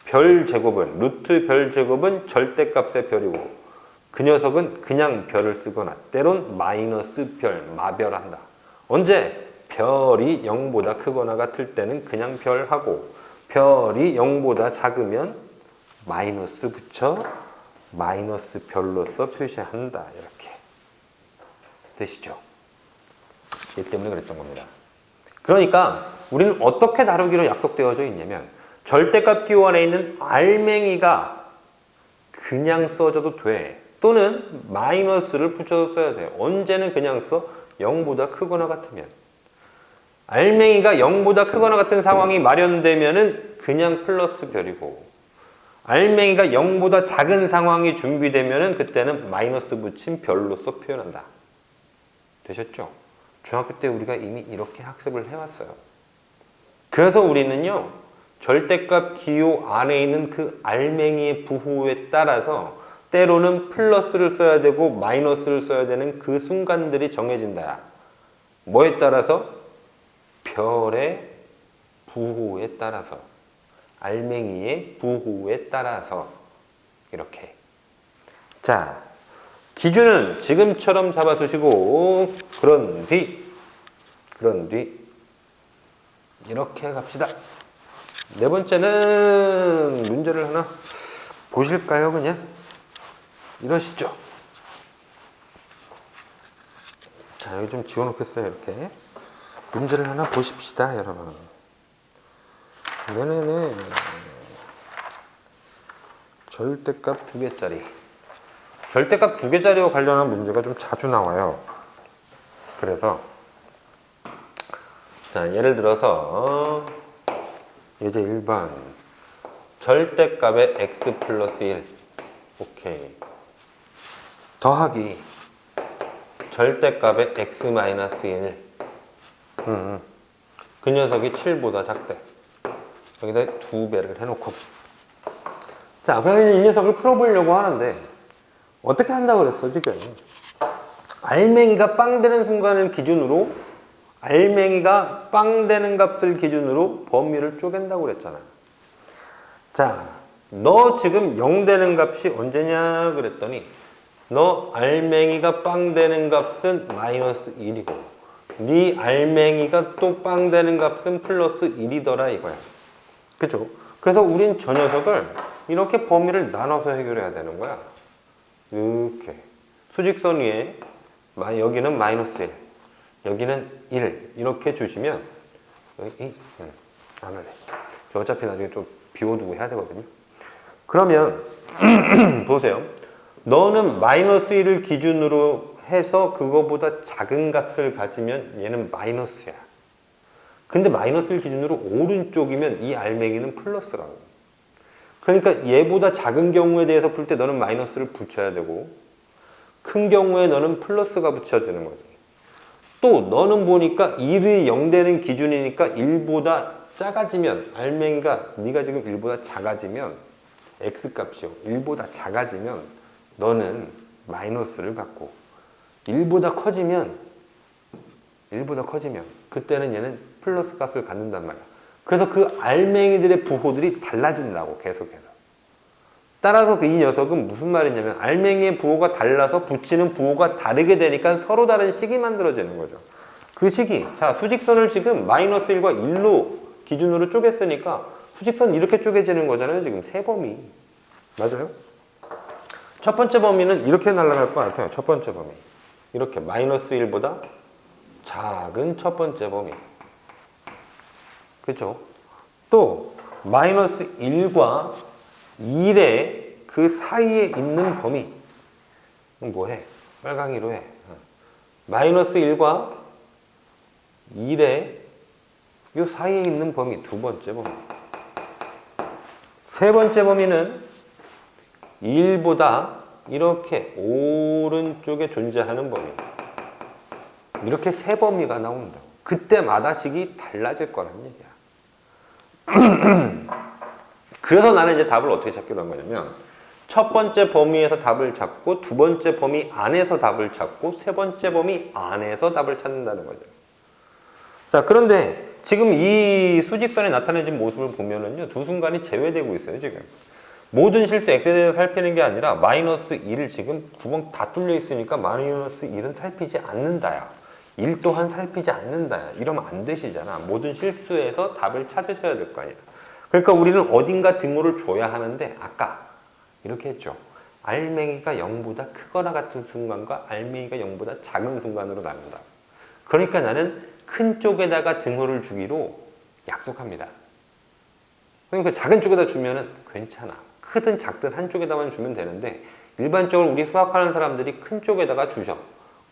별 제곱은, 루트 별 제곱은 절대값의 별이고, 그 녀석은 그냥 별을 쓰거나, 때론 마이너스 별, 마별한다. 언제? 별이 0보다 크거나 같을 때는 그냥 별하고, 별이 0보다 작으면 마이너스 붙여 마이너스 별로서 표시한다. 이렇게 되시죠? 얘 때문에 그랬던 겁니다. 그러니까 우리는 어떻게 다루기로 약속되어져 있냐면 절대값 기호 안에 있는 알맹이가 그냥 써줘도 돼. 또는 마이너스를 붙여서 써야 돼. 언제는 그냥 써? 0보다 크거나 같으면. 알맹이가 0보다 크거나 같은 상황이 마련되면은 그냥 플러스 별이고, 알맹이가 0보다 작은 상황이 준비되면은 그때는 마이너스 붙인 별로서 표현한다. 되셨죠? 중학교 때 우리가 이미 이렇게 학습을 해왔어요. 그래서 우리는요, 절대값 기호 안에 있는 그 알맹이의 부호에 따라서 때로는 플러스를 써야 되고 마이너스를 써야 되는 그 순간들이 정해진다. 뭐에 따라서? 별의 부호에 따라서, 알맹이의 부호에 따라서 이렇게. 자, 기준은 지금처럼 잡아두시고 그런 뒤 이렇게 갑시다. 네 번째는 문제를 하나 보실까요? 그냥 이러시죠. 자, 여기 좀 지워놓겠어요. 이렇게 문제를 하나 보십시다, 여러분. 네네네. 절대값 2개짜리. 절대값 2개짜리와 관련한 문제가 좀 자주 나와요. 그래서 자, 예를 들어서 예제 1번 절대값의 x 플러스 1 오케이 더하기 절대값의 x 마이너스 1 그 녀석이 7보다 작대. 여기다 2배를 해놓고, 자, 그냥 이 녀석을 풀어보려고 하는데 어떻게 한다고 그랬어? 지금 알맹이가 빵 되는 순간을 기준으로, 알맹이가 빵 되는 값을 기준으로 범위를 쪼갠다고 그랬잖아. 자, 너 지금 0 되는 값이 언제냐 그랬더니 너 알맹이가 빵 되는 값은 마이너스 1이고 네 알맹이가 또 빵 되는 값은 플러스 1이더라 이거야. 그죠? 그래서 우린 저 녀석을 이렇게 범위를 나눠서 해결해야 되는 거야. 이렇게 수직선 위에 여기는 마이너스 1, 여기는 1 이렇게 주시면 안 할래. 저 어차피 나중에 좀 비워두고 해야 되거든요. 그러면 보세요. 너는 마이너스 1을 기준으로 해서 그거보다 작은 값을 가지면 얘는 마이너스야. 근데 마이너스 1 기준으로 오른쪽이면 이 알맹이는 플러스라고. 그러니까 얘보다 작은 경우에 대해서 풀 때 너는 마이너스를 붙여야 되고 큰 경우에 너는 플러스가 붙여지는 거지. 또 너는 보니까 1이 0 되는 기준이니까 1보다 작아지면 알맹이가 네가 지금 1보다 작아지면 x값이요. 1보다 작아지면 너는 마이너스를 갖고 1보다 커지면 그때는 얘는 플러스 값을 갖는단 말이야. 그래서 그 알맹이들의 부호들이 달라진다고 계속해서. 따라서 이 녀석은 무슨 말이냐면 알맹이의 부호가 달라서 붙이는 부호가 다르게 되니까 서로 다른 식이 만들어지는 거죠. 그 식이 자 수직선을 지금 마이너스 1과 1로 기준으로 쪼갰으니까 수직선 이렇게 쪼개지는 거잖아요. 지금 세 범위. 맞아요? 첫 번째 범위는 이렇게 날아갈 것 같아요. 첫 번째 범위. 이렇게 마이너스 1보다 작은 첫 번째 범위. 그렇죠? 또 마이너스 1과 1의 그 사이에 있는 범위. 뭐해? 빨강이로 해. 마이너스 1과 1의 이 사이에 있는 범위. 두 번째 범위. 세 번째 범위는 1보다 이렇게 오른쪽에 존재하는 범위. 이렇게 세 범위가 나온다. 그때마다 식이 달라질 거란 얘기야. 그래서 나는 이제 답을 어떻게 찾기로 한 거냐면 첫 번째 범위에서 답을 찾고 두 번째 범위 안에서 답을 찾고 세 번째 범위 안에서 답을 찾는다는 거죠. 자, 그런데 지금 이 수직선에 나타내진 모습을 보면은요, 두 순간이 제외되고 있어요, 지금. 모든 실수 x에 대해서 살피는 게 아니라 마이너스 1을 지금 구멍 다 뚫려 있으니까 마이너스 1은 살피지 않는다야. 1 또한 살피지 않는다야. 이러면 안 되시잖아. 모든 실수에서 답을 찾으셔야 될 거 아니야. 그러니까 우리는 어딘가 등호를 줘야 하는데 아까 이렇게 했죠. 알맹이가 0보다 크거나 같은 순간과 알맹이가 0보다 작은 순간으로 나눈다. 그러니까 나는 큰 쪽에다가 등호를 주기로 약속합니다. 그러니까 작은 쪽에다 주면은 괜찮아. 크든 작든 한쪽에다만 주면 되는데 일반적으로 우리 수학하는 사람들이 큰 쪽에다가 주셔.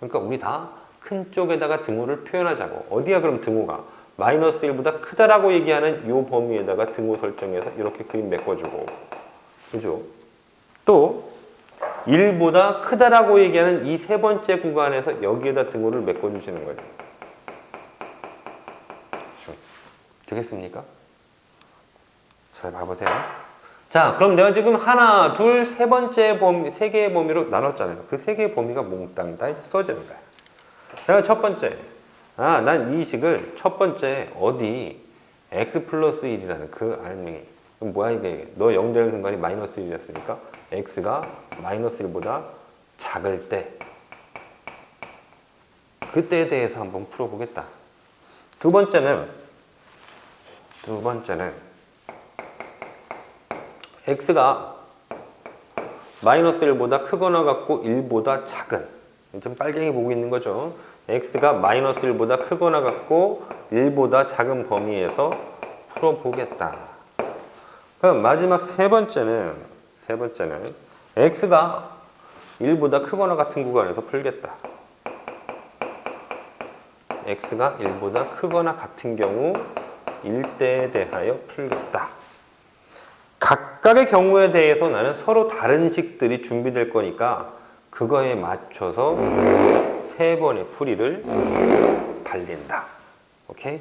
그러니까 우리 다 큰 쪽에다가 등호를 표현하자고. 어디야 그럼 등호가? 마이너스 1보다 크다라고 얘기하는 이 범위에다가 등호 설정해서 이렇게 그림 메꿔주고. 그죠? 또 1보다 크다라고 얘기하는 이 세 번째 구간에서 여기에다 등호를 메꿔주시는 거죠. 되겠습니까? 잘 봐보세요. 자, 그럼 내가 지금 하나, 둘, 세 번째 범위, 세 개의 범위로 나눴잖아요. 그 세 개의 범위가 몽땅 다 이제 써지는 거야. 내가 첫 번째, 난 이 식을 첫 번째 어디 x 플러스 1이라는 그 알맹이. 그럼 뭐야 이게? 너 0 되는 순간이 마이너스 1이었으니까 x가 마이너스 1보다 작을 때 그때에 대해서 한번 풀어보겠다. 두 번째는 x가 마이너스 1보다 크거나 같고 1보다 작은, 좀 빨갱이 보고 있는 거죠. x가 마이너스 1보다 크거나 같고 1보다 작은 범위에서 풀어보겠다. 그럼 마지막 세 번째는 x가 1보다 크거나 같은 구간에서 풀겠다. x가 1보다 크거나 같은 경우 일대에 대하여 풀겠다. 각각의 경우에 대해서 나는 서로 다른 식들이 준비될 거니까 그거에 맞춰서 세 번의 풀이를 달린다. 오케이?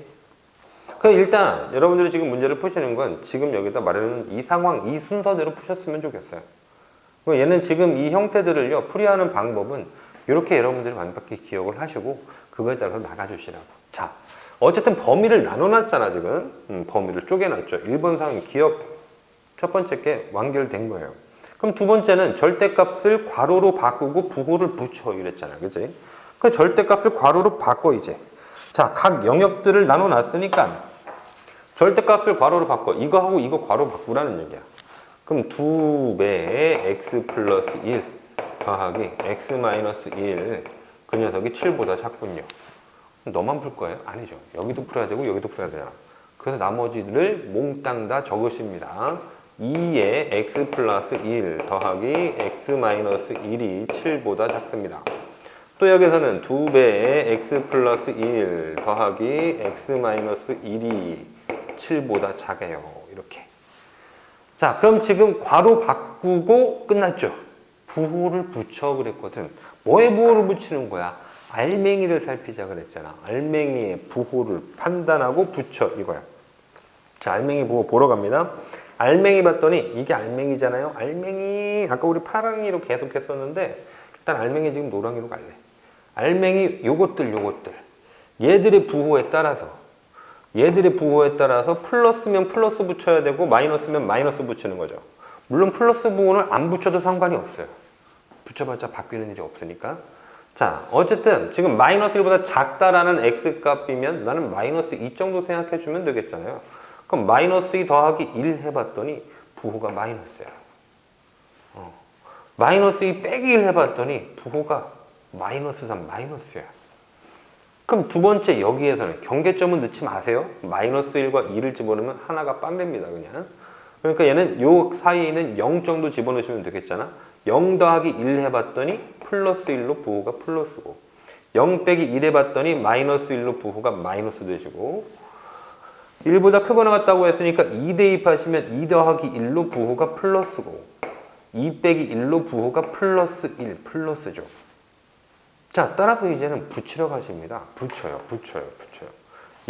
그럼 일단 여러분들이 지금 문제를 푸시는 건 지금 여기다 말하는 이 상황, 이 순서대로 푸셨으면 좋겠어요. 얘는 지금 이 형태들을요, 풀이하는 방법은 이렇게 여러분들이 완벽히 기억을 하시고 그거에 따라서 나가주시라고. 자, 어쨌든 범위를 나눠놨잖아, 지금. 범위를 쪼개놨죠. 1번 상황 기억 첫 번째 게 완결된 거예요. 그럼 두 번째는 절대값을 괄호로 바꾸고 부호를 붙여 이랬잖아, 그치? 그 절대값을 괄호로 바꿔 이제. 자, 각 영역들을 나눠놨으니까 절대값을 괄호로 바꿔. 이거하고 이거 괄호 바꾸라는 얘기야. 그럼 2배의 x 플러스 1 더하기 x 마이너스 1, 그 녀석이 7보다 작군요. 너만 풀 거예요? 아니죠. 여기도 풀어야 되고 여기도 풀어야 되잖아. 그래서 나머지를 몽땅 다 적으십니다. 2의 x 플러스 1 더하기 x 마이너스 1이 7보다 작습니다. 또 여기서는 2배의 x 플러스 1 더하기 x 마이너스 1이 7보다 작아요. 이렇게. 자, 그럼 지금 괄호 바꾸고 끝났죠? 부호를 붙여 그랬거든. 뭐에 부호를 붙이는 거야? 알맹이를 살피자 그랬잖아. 알맹이의 부호를 판단하고 붙여 이거야. 자, 알맹이 부호 보러 갑니다. 알맹이 봤더니 이게 알맹이잖아요. 알맹이 아까 우리 파랑이로 계속 했었는데 일단 알맹이 지금 노랑이로 갈래. 알맹이 요것들 얘들의 부호에 따라서 플러스면 플러스 붙여야 되고 마이너스면 마이너스 붙이는 거죠. 물론 플러스 부호는 안 붙여도 상관이 없어요. 붙여봤자 바뀌는 일이 없으니까. 자, 어쨌든 지금 마이너스 1보다 작다라는 x 값이면 나는 마이너스 2 정도 생각해 주면 되겠잖아요. 그럼 마이너스 2 더하기 1 해봤더니 부호가 마이너스야. 마이너스 2 빼기 1 해봤더니 부호가 마이너스 3 마이너스야. 그럼 두 번째 여기에서는 경계점은 넣지 마세요. 마이너스 1과 2를 집어넣으면 하나가 빵됩니다. 그냥. 그러니까 얘는 요 사이에 있는 0 정도 집어넣으시면 되겠잖아. 0 더하기 1 해봤더니 플러스 1로 부호가 플러스고 0 빼기 1 해봤더니 마이너스 1로 부호가 마이너스 되시고 1보다 크거나 같다고 했으니까 2 대입하시면 2 더하기 1로 부호가 플러스고 2 빼기 1로 부호가 플러스 1 플러스죠. 자, 따라서 이제는 붙이러 가십니다. 붙여요.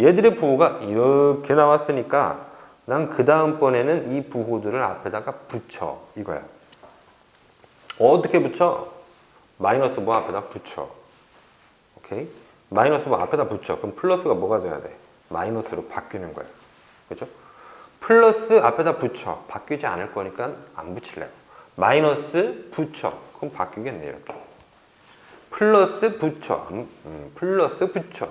얘들의 부호가 이렇게 나왔으니까 난 그 다음번에는 이 부호들을 앞에다가 붙여 이거야. 어떻게 붙여? 마이너스 뭐 앞에다 붙여. 오케이? 마이너스 뭐 앞에다 붙여. 그럼 플러스가 뭐가 돼야 돼? 마이너스로 바뀌는 거야. 그죠? 플러스 앞에다 붙여. 바뀌지 않을 거니까 안 붙일래요. 마이너스 붙여. 그럼 바뀌겠네, 이렇게. 플러스 붙여. 플러스 붙여.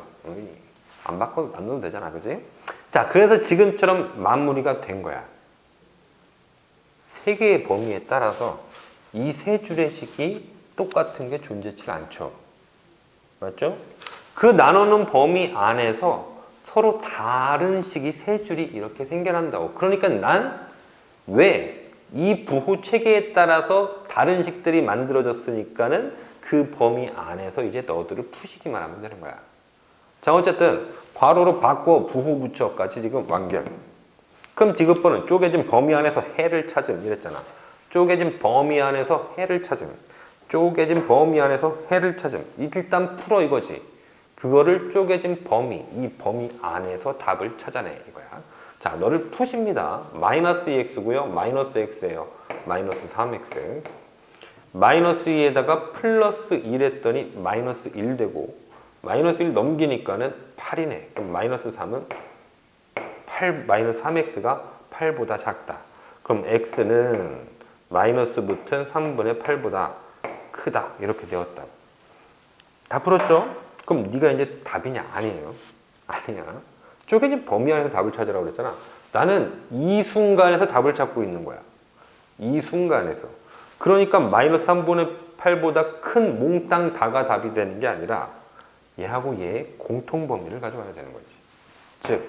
안 바꿔도 안 넣어도 되잖아. 그지? 자, 그래서 지금처럼 마무리가 된 거야. 세 개의 범위에 따라서 이 세 줄의 식이 똑같은 게 존재치 않죠. 맞죠? 그 나누는 범위 안에서 서로 다른 식이 세 줄이 이렇게 생겨난다고. 그러니까 난 왜 이 부호 체계에 따라서 다른 식들이 만들어졌으니까는 그 범위 안에서 이제 너들을 푸시기만 하면 되는 거야. 자, 어쨌든 괄호로 바꿔 부호 붙여까지 지금 완결. 그럼 디귿번은 쪼개진 범위 안에서 해를 찾음 이랬잖아. 쪼개진 범위 안에서 해를 찾음. 쪼개진 범위 안에서 해를 찾음. 일단 풀어 이거지. 그거를 쪼개진 범위, 이 범위 안에서 답을 찾아내 이거야. 자, 너를 푸십니다. 마이너스 2x고요. 마이너스 x예요. 마이너스 3x. 마이너스 2에다가 플러스 1 했더니 마이너스 1 되고 마이너스 1 넘기니까는 8이네. 그럼 마이너스 3은 8, 마이너스 3x가 8보다 작다. 그럼 x는 마이너스 붙은 3분의 8보다 크다. 이렇게 되었다. 다 풀었죠? 그럼 네가 이제 답이냐? 아니에요. 아니야. 쪼개진 범위 안에서 답을 찾으라고 그랬잖아. 나는 이 순간에서 답을 찾고 있는 거야. 이 순간에서. 그러니까 마이너스 3분의 8보다 큰 몽땅 다가 답이 되는 게 아니라 얘하고 얘의 공통 범위를 가져와야 되는 거지. 즉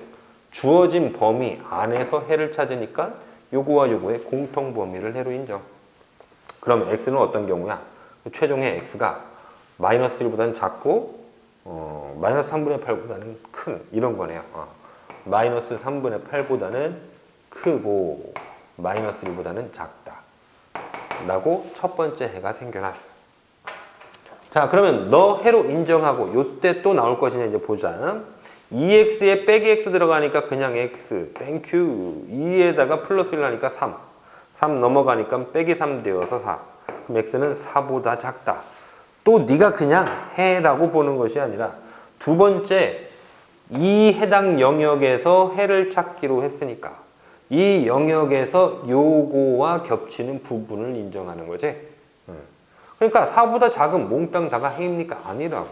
주어진 범위 안에서 해를 찾으니까 요거와 요거의 공통 범위를 해로 인정. 그럼 x는 어떤 경우야? 최종의 x가 마이너스 1보다는 작고 마이너스 3분의 8보다는 큰 이런 거네요. 마이너스 3분의 8보다는 크고 마이너스 1보다는 작다 라고 첫 번째 해가 생겨났어요. 자, 그러면 너 해로 인정하고 요때 또 나올 것이냐 이제 보자. 2x에 빼기 x 들어가니까 그냥 x 땡큐. 2에다가 플러스 1 하니까 3 넘어가니까 빼기 3 되어서 4. 그럼 x는 4보다 작다. 또 네가 그냥 해라고 보는 것이 아니라 두 번째 이 해당 영역에서 해를 찾기로 했으니까 이 영역에서 요거와 겹치는 부분을 인정하는 거지. 그러니까 4보다 작은 몽땅 다가 해입니까? 아니라고.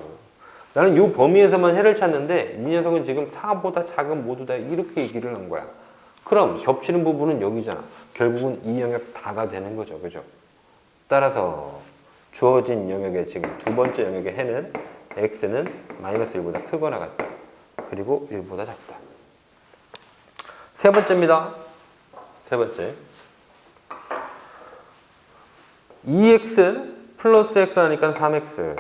나는 요 범위에서만 해를 찾는데 이 녀석은 지금 4보다 작은 모두 다 이렇게 얘기를 한 거야. 그럼 겹치는 부분은 여기잖아. 결국은 이 영역 다가 되는 거죠. 그죠? 따라서 주어진 영역의 지금 두 번째 영역의 해는 x는 마이너스 1보다 크거나 같다. 그리고 1보다 작다. 세 번째입니다. 세 번째. 2x 플러스 x 하니까 3x.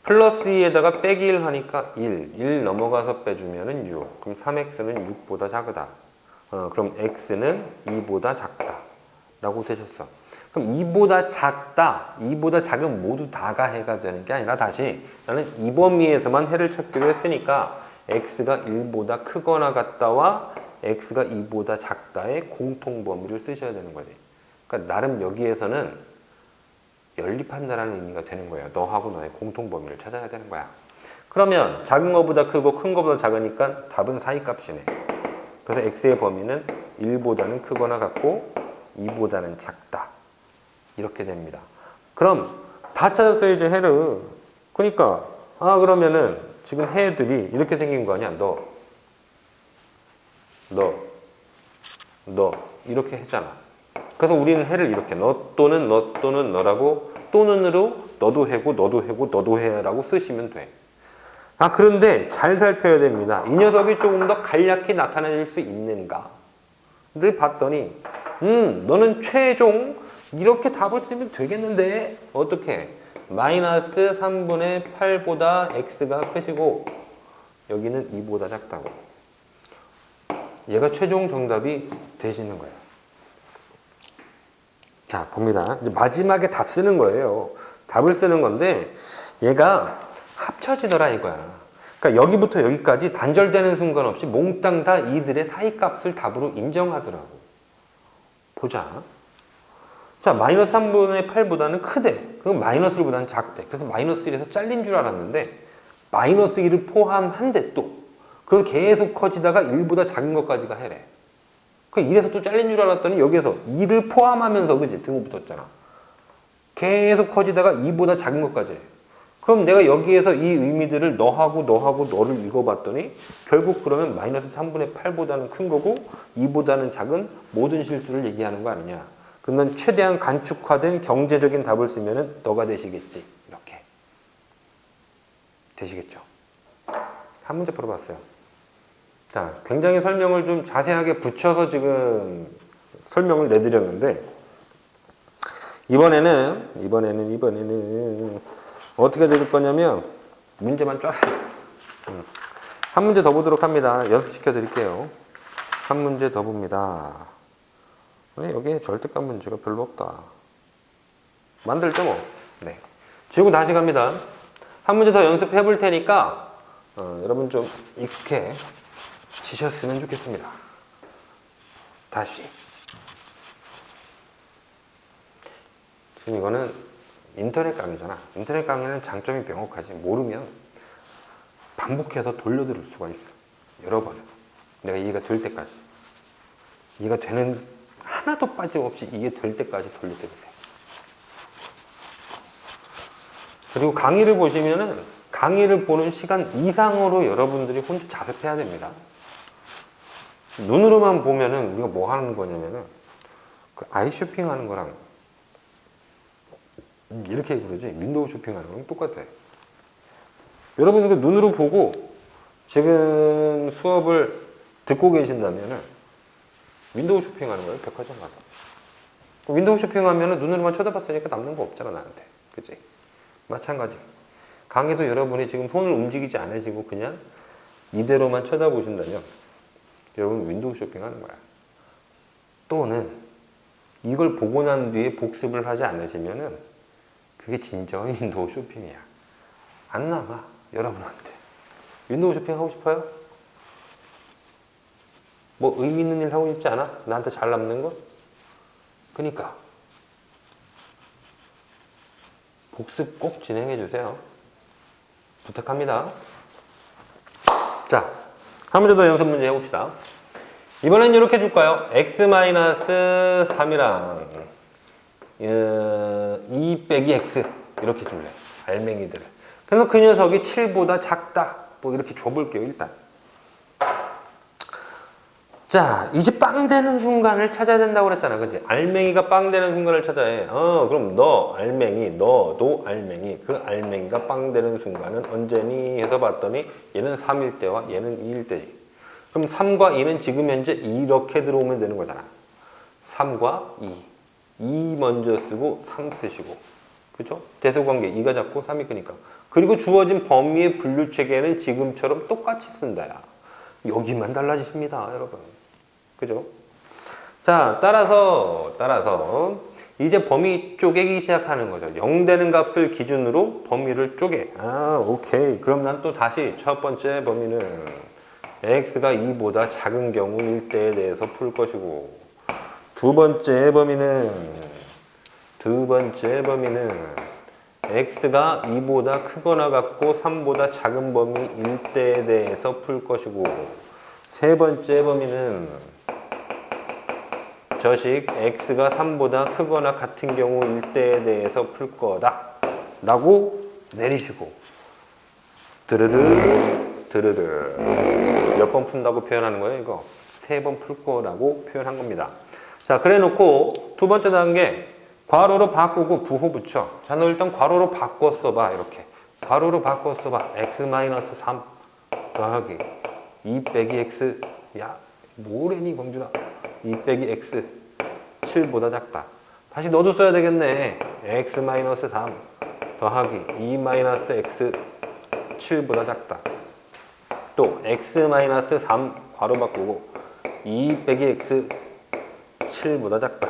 플러스 2에다가 빼기 1 하니까 1 넘어가서 빼주면은 6. 그럼 3x는 6보다 작다. 그럼 x는 2보다 작다. 라고 되셨어. 그럼 2보다 작다, 2보다 작은 모두 다가 해가 되는 게 아니라 다시 나는 이 범위에서만 해를 찾기로 했으니까 x가 1보다 크거나 같다와 x가 2보다 작다의 공통 범위를 쓰셔야 되는 거지. 그러니까 나름 여기에서는 연립한다라는 의미가 되는 거예요. 너하고 너의 공통 범위를 찾아야 되는 거야. 그러면 작은 거보다 크고 큰 거보다 작으니까 답은 사이값이네. 그래서 x의 범위는 1보다는 크거나 같고 2보다는 작다. 이렇게 됩니다. 그럼 다 찾았어요, 이제 해를. 그러니까 그러면은 지금 해들이 이렇게 생긴 거 아니야? 너 이렇게 했잖아. 그래서 우리는 해를 이렇게 너 또는 너라고 또는으로 너도 해고 너도 해고 너도 해라고 쓰시면 돼. 그런데 잘 살펴야 됩니다. 이 녀석이 조금 더 간략히 나타낼 수 있는가를 봤더니 너는 최종 이렇게 답을 쓰면 되겠는데 어떻게? 마이너스 3분의 8보다 x가 크시고 여기는 2보다 작다고. 얘가 최종 정답이 되시는 거예요. 자, 봅니다. 이제 마지막에 답 쓰는 거예요. 답을 쓰는 건데 얘가 합쳐지더라 이거야. 그러니까 여기부터 여기까지 단절되는 순간 없이 몽땅 다 이들의 사이값을 답으로 인정하더라고. 보자. 자, 마이너스 3분의 8보다는 크대. 그럼 마이너스 1보다는 작대. 그래서 마이너스 1에서 잘린 줄 알았는데 마이너스 1을 포함한데 또. 그래서 계속 커지다가 1보다 작은 것까지가 해래. 그 1에서 또 잘린 줄 알았더니 여기에서 2를 포함하면서 그지? 등호 붙었잖아. 계속 커지다가 2보다 작은 것까지 해. 그럼 내가 여기에서 이 의미들을 너하고 너를 읽어봤더니 결국 그러면 마이너스 3분의 8보다는 큰 거고 2보다는 작은 모든 실수를 얘기하는 거 아니냐. 그러면 최대한 간축화된 경제적인 답을 쓰면은 너가 되시겠지. 이렇게. 되시겠죠. 한 문제 풀어봤어요. 자, 굉장히 설명을 좀 자세하게 붙여서 지금 설명을 내드렸는데 이번에는 어떻게 될 거냐면 문제만 쫙 한 문제 더 보도록 합니다. 연습시켜 드릴게요. 한 문제 더 봅니다. 여기에 절대값 문제가 별로 없다. 만들죠 뭐. 네. 지우고 다시 갑니다. 한 문제 더 연습해 볼 테니까 여러분 좀 익숙해지셨으면 좋겠습니다. 다시. 지금 이거는 인터넷 강의잖아. 인터넷 강의는 장점이 명확하지. 모르면 반복해서 돌려들을 수가 있어. 여러 번. 내가 이해가 될 때까지. 이해가 되는 하나도 빠짐없이 이해될 때까지 돌려드리세요. 그리고 강의를 보시면은 강의를 보는 시간 이상으로 여러분들이 혼자 자습해야 됩니다. 눈으로만 보면은 우리가 뭐 하는 거냐면은 그 아이 쇼핑하는 거랑 이렇게 그러지 윈도우 쇼핑하는 거랑 똑같아. 여러분이 그 눈으로 보고 지금 수업을 듣고 계신다면은 윈도우 쇼핑하는 거예요. 백화점 가서. 윈도우 쇼핑하면은 눈으로만 쳐다봤으니까 남는 거 없잖아 나한테. 그치? 마찬가지. 강의도 여러분이 지금 손을 움직이지 않으시고 그냥 이대로만 쳐다보신다면 여러분 윈도우 쇼핑하는 거야. 또는 이걸 보고 난 뒤에 복습을 하지 않으시면은 그게 진정한 윈도우 쇼핑이야. 안 남아 여러분한테. 윈도우 쇼핑 하고 싶어요? 뭐 의미 있는 일 하고 싶지 않아? 나한테 잘 남는 거? 그러니까 복습 꼭 진행해 주세요. 부탁합니다. 자, 한 문제 더 연습 문제 해봅시다. 이번엔 이렇게 줄까요? x-3이랑 2 빼기 x 이렇게 줄래. 알맹이들을. 그래서 그 녀석이 7보다 작다. 뭐 이렇게 줘볼게요 일단. 자, 이제 빵 되는 순간을 찾아야 된다고 그랬잖아. 그치? 알맹이가 빵 되는 순간을 찾아야 해. 그럼 너도 알맹이. 그 알맹이가 빵 되는 순간은 언제니? 해서 봤더니 얘는 3일 때와 얘는 2일 때지. 그럼 3과 2는 지금 현재 이렇게 들어오면 되는 거잖아. 3과 2. 2 먼저 쓰고 3 쓰시고. 그죠? 대소관계 2가 작고 3이 크니까. 그리고 주어진 범위의 분류체계는 지금처럼 똑같이 쓴다야. 여기만 달라지십니다, 여러분. 그죠? 자, 따라서 이제 범위 쪼개기 시작하는 거죠. 0 되는 값을 기준으로 범위를 쪼개. 오케이. 그럼 난 또 다시 첫 번째 범위는 x가 2보다 작은 경우일 때에 대해서 풀 것이고, 두 번째 범위는 x가 2보다 크거나 같고 3보다 작은 범위일 때에 대해서 풀 것이고, 세 번째 범위는 저식 x가 3보다 크거나 같은 경우일 때에 대해서 풀 거다 라고 내리시고, 드르르 몇 번 푼다고 표현하는 거예요? 이거 3번 풀 거라고 표현한 겁니다. 자, 그래 놓고 두 번째 단계 괄호로 바꾸고 부호 붙여. 자, 너 일단 괄호로 바꿔 써봐. 이렇게 괄호로 바꿔 써봐. x-3 더하기 2 빼기 x. 야, 뭐래니 광준아. 2 빼기 x 7보다 작다. 다시 너도 써야 되겠네. x-3 더하기 2-x 7보다 작다. 또 x-3 괄호 바꾸고 2 빼기 x 7보다 작다.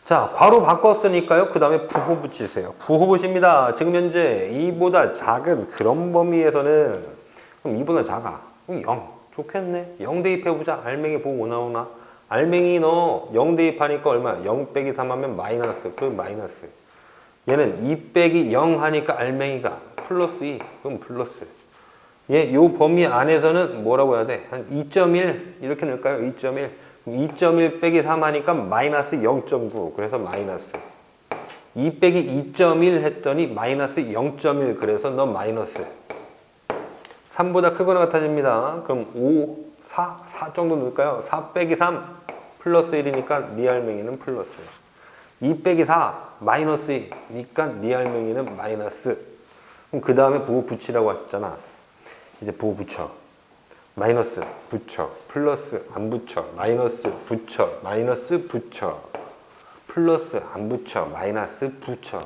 자, 괄호 바꿨으니까요. 그 다음에 부호 붙이세요. 부호 붙입니다. 지금 현재 2보다 작은 그런 범위에서는, 그럼 2보다 작아. 그럼 0. 좋겠네. 0 대입해보자. 알맹이 보고 뭐 나오나? 알맹이 너 0 대입하니까 얼마야? 0 빼기 3 하면 마이너스. 그럼 마이너스. 얘는 2 빼기 0 하니까 알맹이가 플러스 2. 그럼 플러스. 요 범위 안에서는 뭐라고 해야 돼? 한 2.1 이렇게 넣을까요? 2.1. 2.1 빼기 3 하니까 마이너스 0.9. 그래서 마이너스. 2 빼기 2.1 했더니 마이너스 0.1. 그래서 너 마이너스. 3보다 크거나 같아집니다. 그럼 5, 4 정도 넣을까요? 4 빼기 3 플러스 1이니까 네 알맹이는 플러스. 2 빼기 4 마이너스 2니까 네 알맹이는 마이너스. 그럼 그 다음에 부호 붙이라고 하셨잖아. 이제 부호 붙여. 마이너스 붙여. 플러스 안 붙여. 마이너스 붙여. 마이너스 붙여. 플러스 안 붙여. 마이너스 붙여.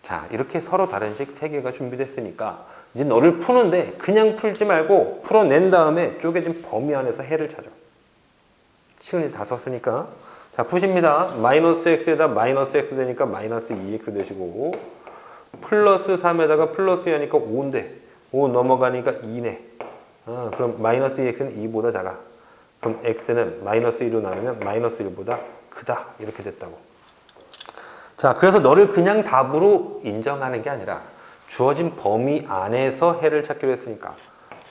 자, 이렇게 서로 다른 식 3개가 준비됐으니까 이제 너를 푸는데 그냥 풀지 말고 풀어낸 다음에 쪼개진 범위 안에서 해를 찾아. 시간이 다 썼으니까. 자, 푸십니다. 마이너스 x에다 마이너스 x 되니까 마이너스 2x 되시고, 플러스 3에다가 플러스 2 하니까 5인데 5 넘어가니까 2네. 그럼 마이너스 2x는 2보다 작아. 그럼 x는 마이너스 1로 나누면 마이너스 1보다 크다. 이렇게 됐다고. 자, 그래서 너를 그냥 답으로 인정하는 게 아니라 주어진 범위 안에서 해를 찾기로 했으니까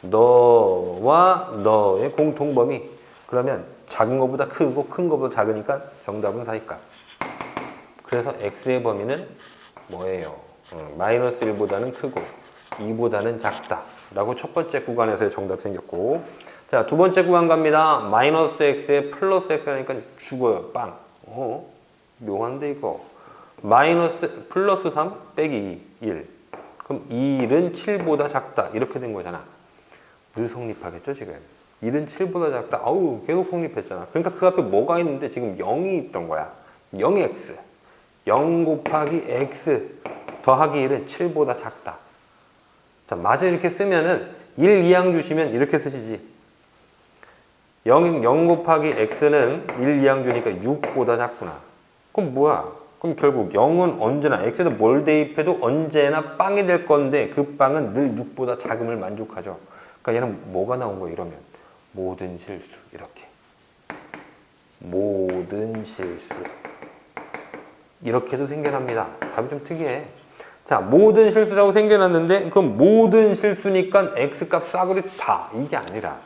너와 너의 공통범위, 그러면 작은 것보다 크고 큰 것보다 작으니까 정답은 4값. 그래서 x의 범위는 뭐예요? 마이너스 1보다는 크고 2보다는 작다 라고 첫 번째 구간에서의 정답 생겼고, 자, 두 번째 구간 갑니다. 마이너스 x에 플러스 x 하니까 죽어요. 빵. 묘한데 이거. 마이너스 플러스 3 빼기 1. 그럼 1은 7보다 작다. 이렇게 된 거잖아. 늘 성립하겠죠, 지금. 1은 7보다 작다. 아우, 계속 성립했잖아. 그러니까 그 앞에 뭐가 있는데 지금 0이 있던 거야. 0x. 0 곱하기 x 더하기 1은 7보다 작다. 자, 마저 이렇게 쓰면은 1 이항 주시면 이렇게 쓰시지. 0 곱하기 x는 1 이항 주니까 6보다 작구나. 그럼 뭐야? 그럼 결국 0은 언제나 x에다 뭘 대입해도 언제나 빵이 될 건데 그 빵은 늘 6보다 작음을 만족하죠. 그러니까 얘는 뭐가 나온 거예요? 이러면 모든 실수. 이렇게 모든 실수 이렇게도 생겨납니다. 답이 좀 특이해. 자, 모든 실수라고 생겨났는데 그럼 모든 실수니까 x값 싸그리 다 이게 아니라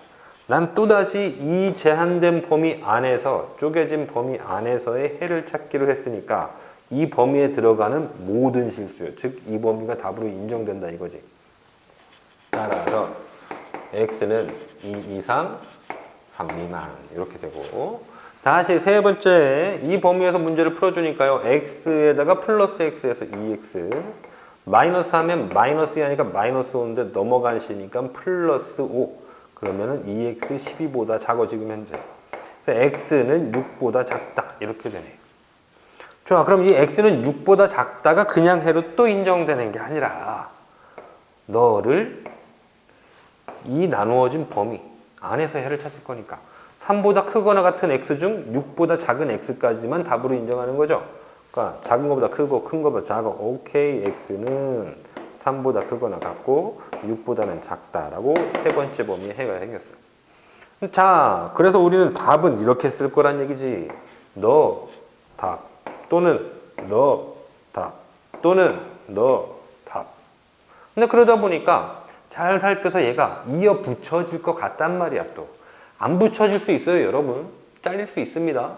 난 또다시 이 제한된 범위 안에서, 쪼개진 범위 안에서의 해를 찾기로 했으니까 이 범위에 들어가는 모든 실수, 즉 이 범위가 답으로 인정된다 이거지. 따라서 x는 2 이상 3 미만 이렇게 되고, 다시 세 번째 이 범위에서 문제를 풀어주니까요. x에다가 플러스 x에서 2x 마이너스 하면 마이너스 2 하니까 마이너스 5인데 넘어가시니까 플러스 5. 그러면은 2x 12보다 작아 지금 현재. 그래서 x는 6보다 작다 이렇게 되네. 좋아. 그럼 이 x는 6보다 작다가 그냥 해로 또 인정되는 게 아니라 너를 이 나누어진 범위 안에서 해를 찾을 거니까 3보다 크거나 같은 x 중 6보다 작은 x까지만 답으로 인정하는 거죠. 그러니까 작은 것보다 크고 큰 것보다 작아. 오케이, x는 3보다 크거나 같고 6보다는 작다라고 세 번째 범위에 해가 생겼어요. 자, 그래서 우리는 답은 이렇게 쓸 거란 얘기지. 너 답 또는 너 답 또는 너 답. 근데 그러다 보니까 잘 살펴서 얘가 이어 붙여질 것 같단 말이야. 또 안 붙여질 수 있어요, 여러분. 잘릴 수 있습니다.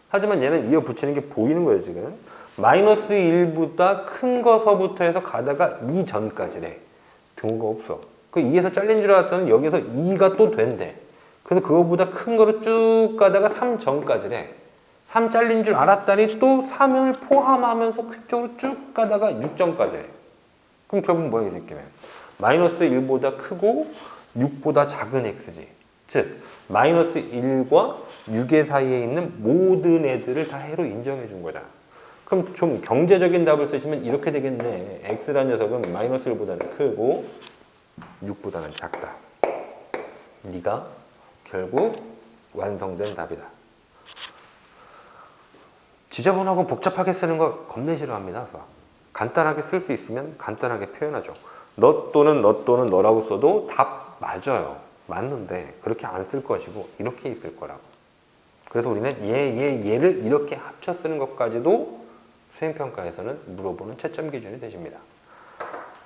하지만 얘는 이어 붙이는 게 보이는 거예요, 지금. 마이너스 1보다 큰 거서부터 해서 가다가 2 전까지래. 등호가 없어. 그 2에서 잘린 줄 알았더니 여기서 2가 또 된대. 그래서 그거보다 큰 거로 쭉 가다가 3 전까지래. 3 잘린 줄 알았더니 또 3을 포함하면서 그쪽으로 쭉 가다가 6 전까지 해. 그럼 결국 뭐야, 이 새끼는? 마이너스 1보다 크고 6보다 작은 x지. 즉 마이너스 1과 6의 사이에 있는 모든 애들을 다 해로 인정해 준 거잖아. 그럼 좀 경제적인 답을 쓰시면 이렇게 되겠네. x라는 녀석은 마이너스 1보다는 크고 6보다는 작다. 네가 결국 완성된 답이다. 지저분하고 복잡하게 쓰는 거 겁내 싫어합니다. 간단하게 쓸 수 있으면 간단하게 표현하죠. 너 또는 너라고 써도 답 맞아요. 맞는데 그렇게 안 쓸 것이고 이렇게 있을 거라고. 그래서 우리는 얘를 이렇게 합쳐 쓰는 것까지도 수행평가에서는 물어보는 채점 기준이 되십니다.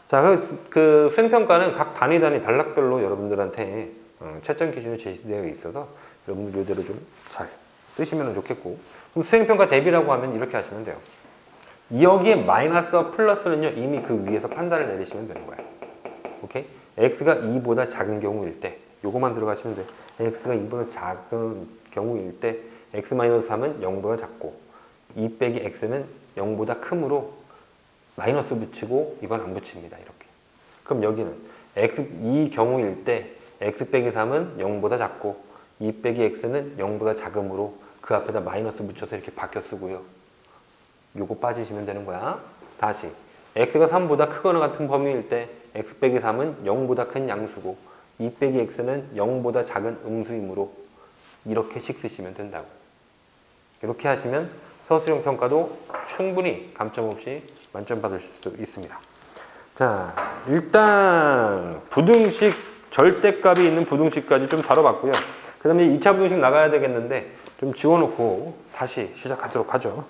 자, 그 수행평가는 각 단위 단락별로 여러분들한테 채점 기준이 제시되어 있어서 여러분들 이대로 좀 잘 쓰시면 좋겠고, 그럼 수행평가 대비라고 하면 이렇게 하시면 돼요. 여기에 마이너스와 플러스는요 이미 그 위에서 판단을 내리시면 되는 거예요. 오케이? x가 2보다 작은 경우일 때 요거만 들어가시면 돼. x가 2보다 작은 경우일 때 x-3은 0보다 작고 2 빼기 x는 0보다 크므로 마이너스 붙이고 이건 안 붙입니다. 이렇게. 그럼 여기는 이 경우일 때 x 빼기 3은 0보다 작고 2 빼기 x는 0보다 작으므로 그 앞에다 마이너스 붙여서 이렇게 바뀌어 쓰고요. 요거 빠지시면 되는 거야. 다시 x가 3보다 크거나 같은 범위일 때 x 빼기 3은 0보다 큰 양수고 2 빼기 x는 0보다 작은 음수이므로 이렇게씩 쓰시면 된다고. 이렇게 하시면 서술형 평가도 충분히 감점 없이 만점 받으실 수 있습니다. 자, 일단 부등식 절대값이 있는 부등식까지 좀 다뤄봤고요. 그 다음에 2차 부등식 나가야 되겠는데 좀 지워놓고 다시 시작하도록 하죠.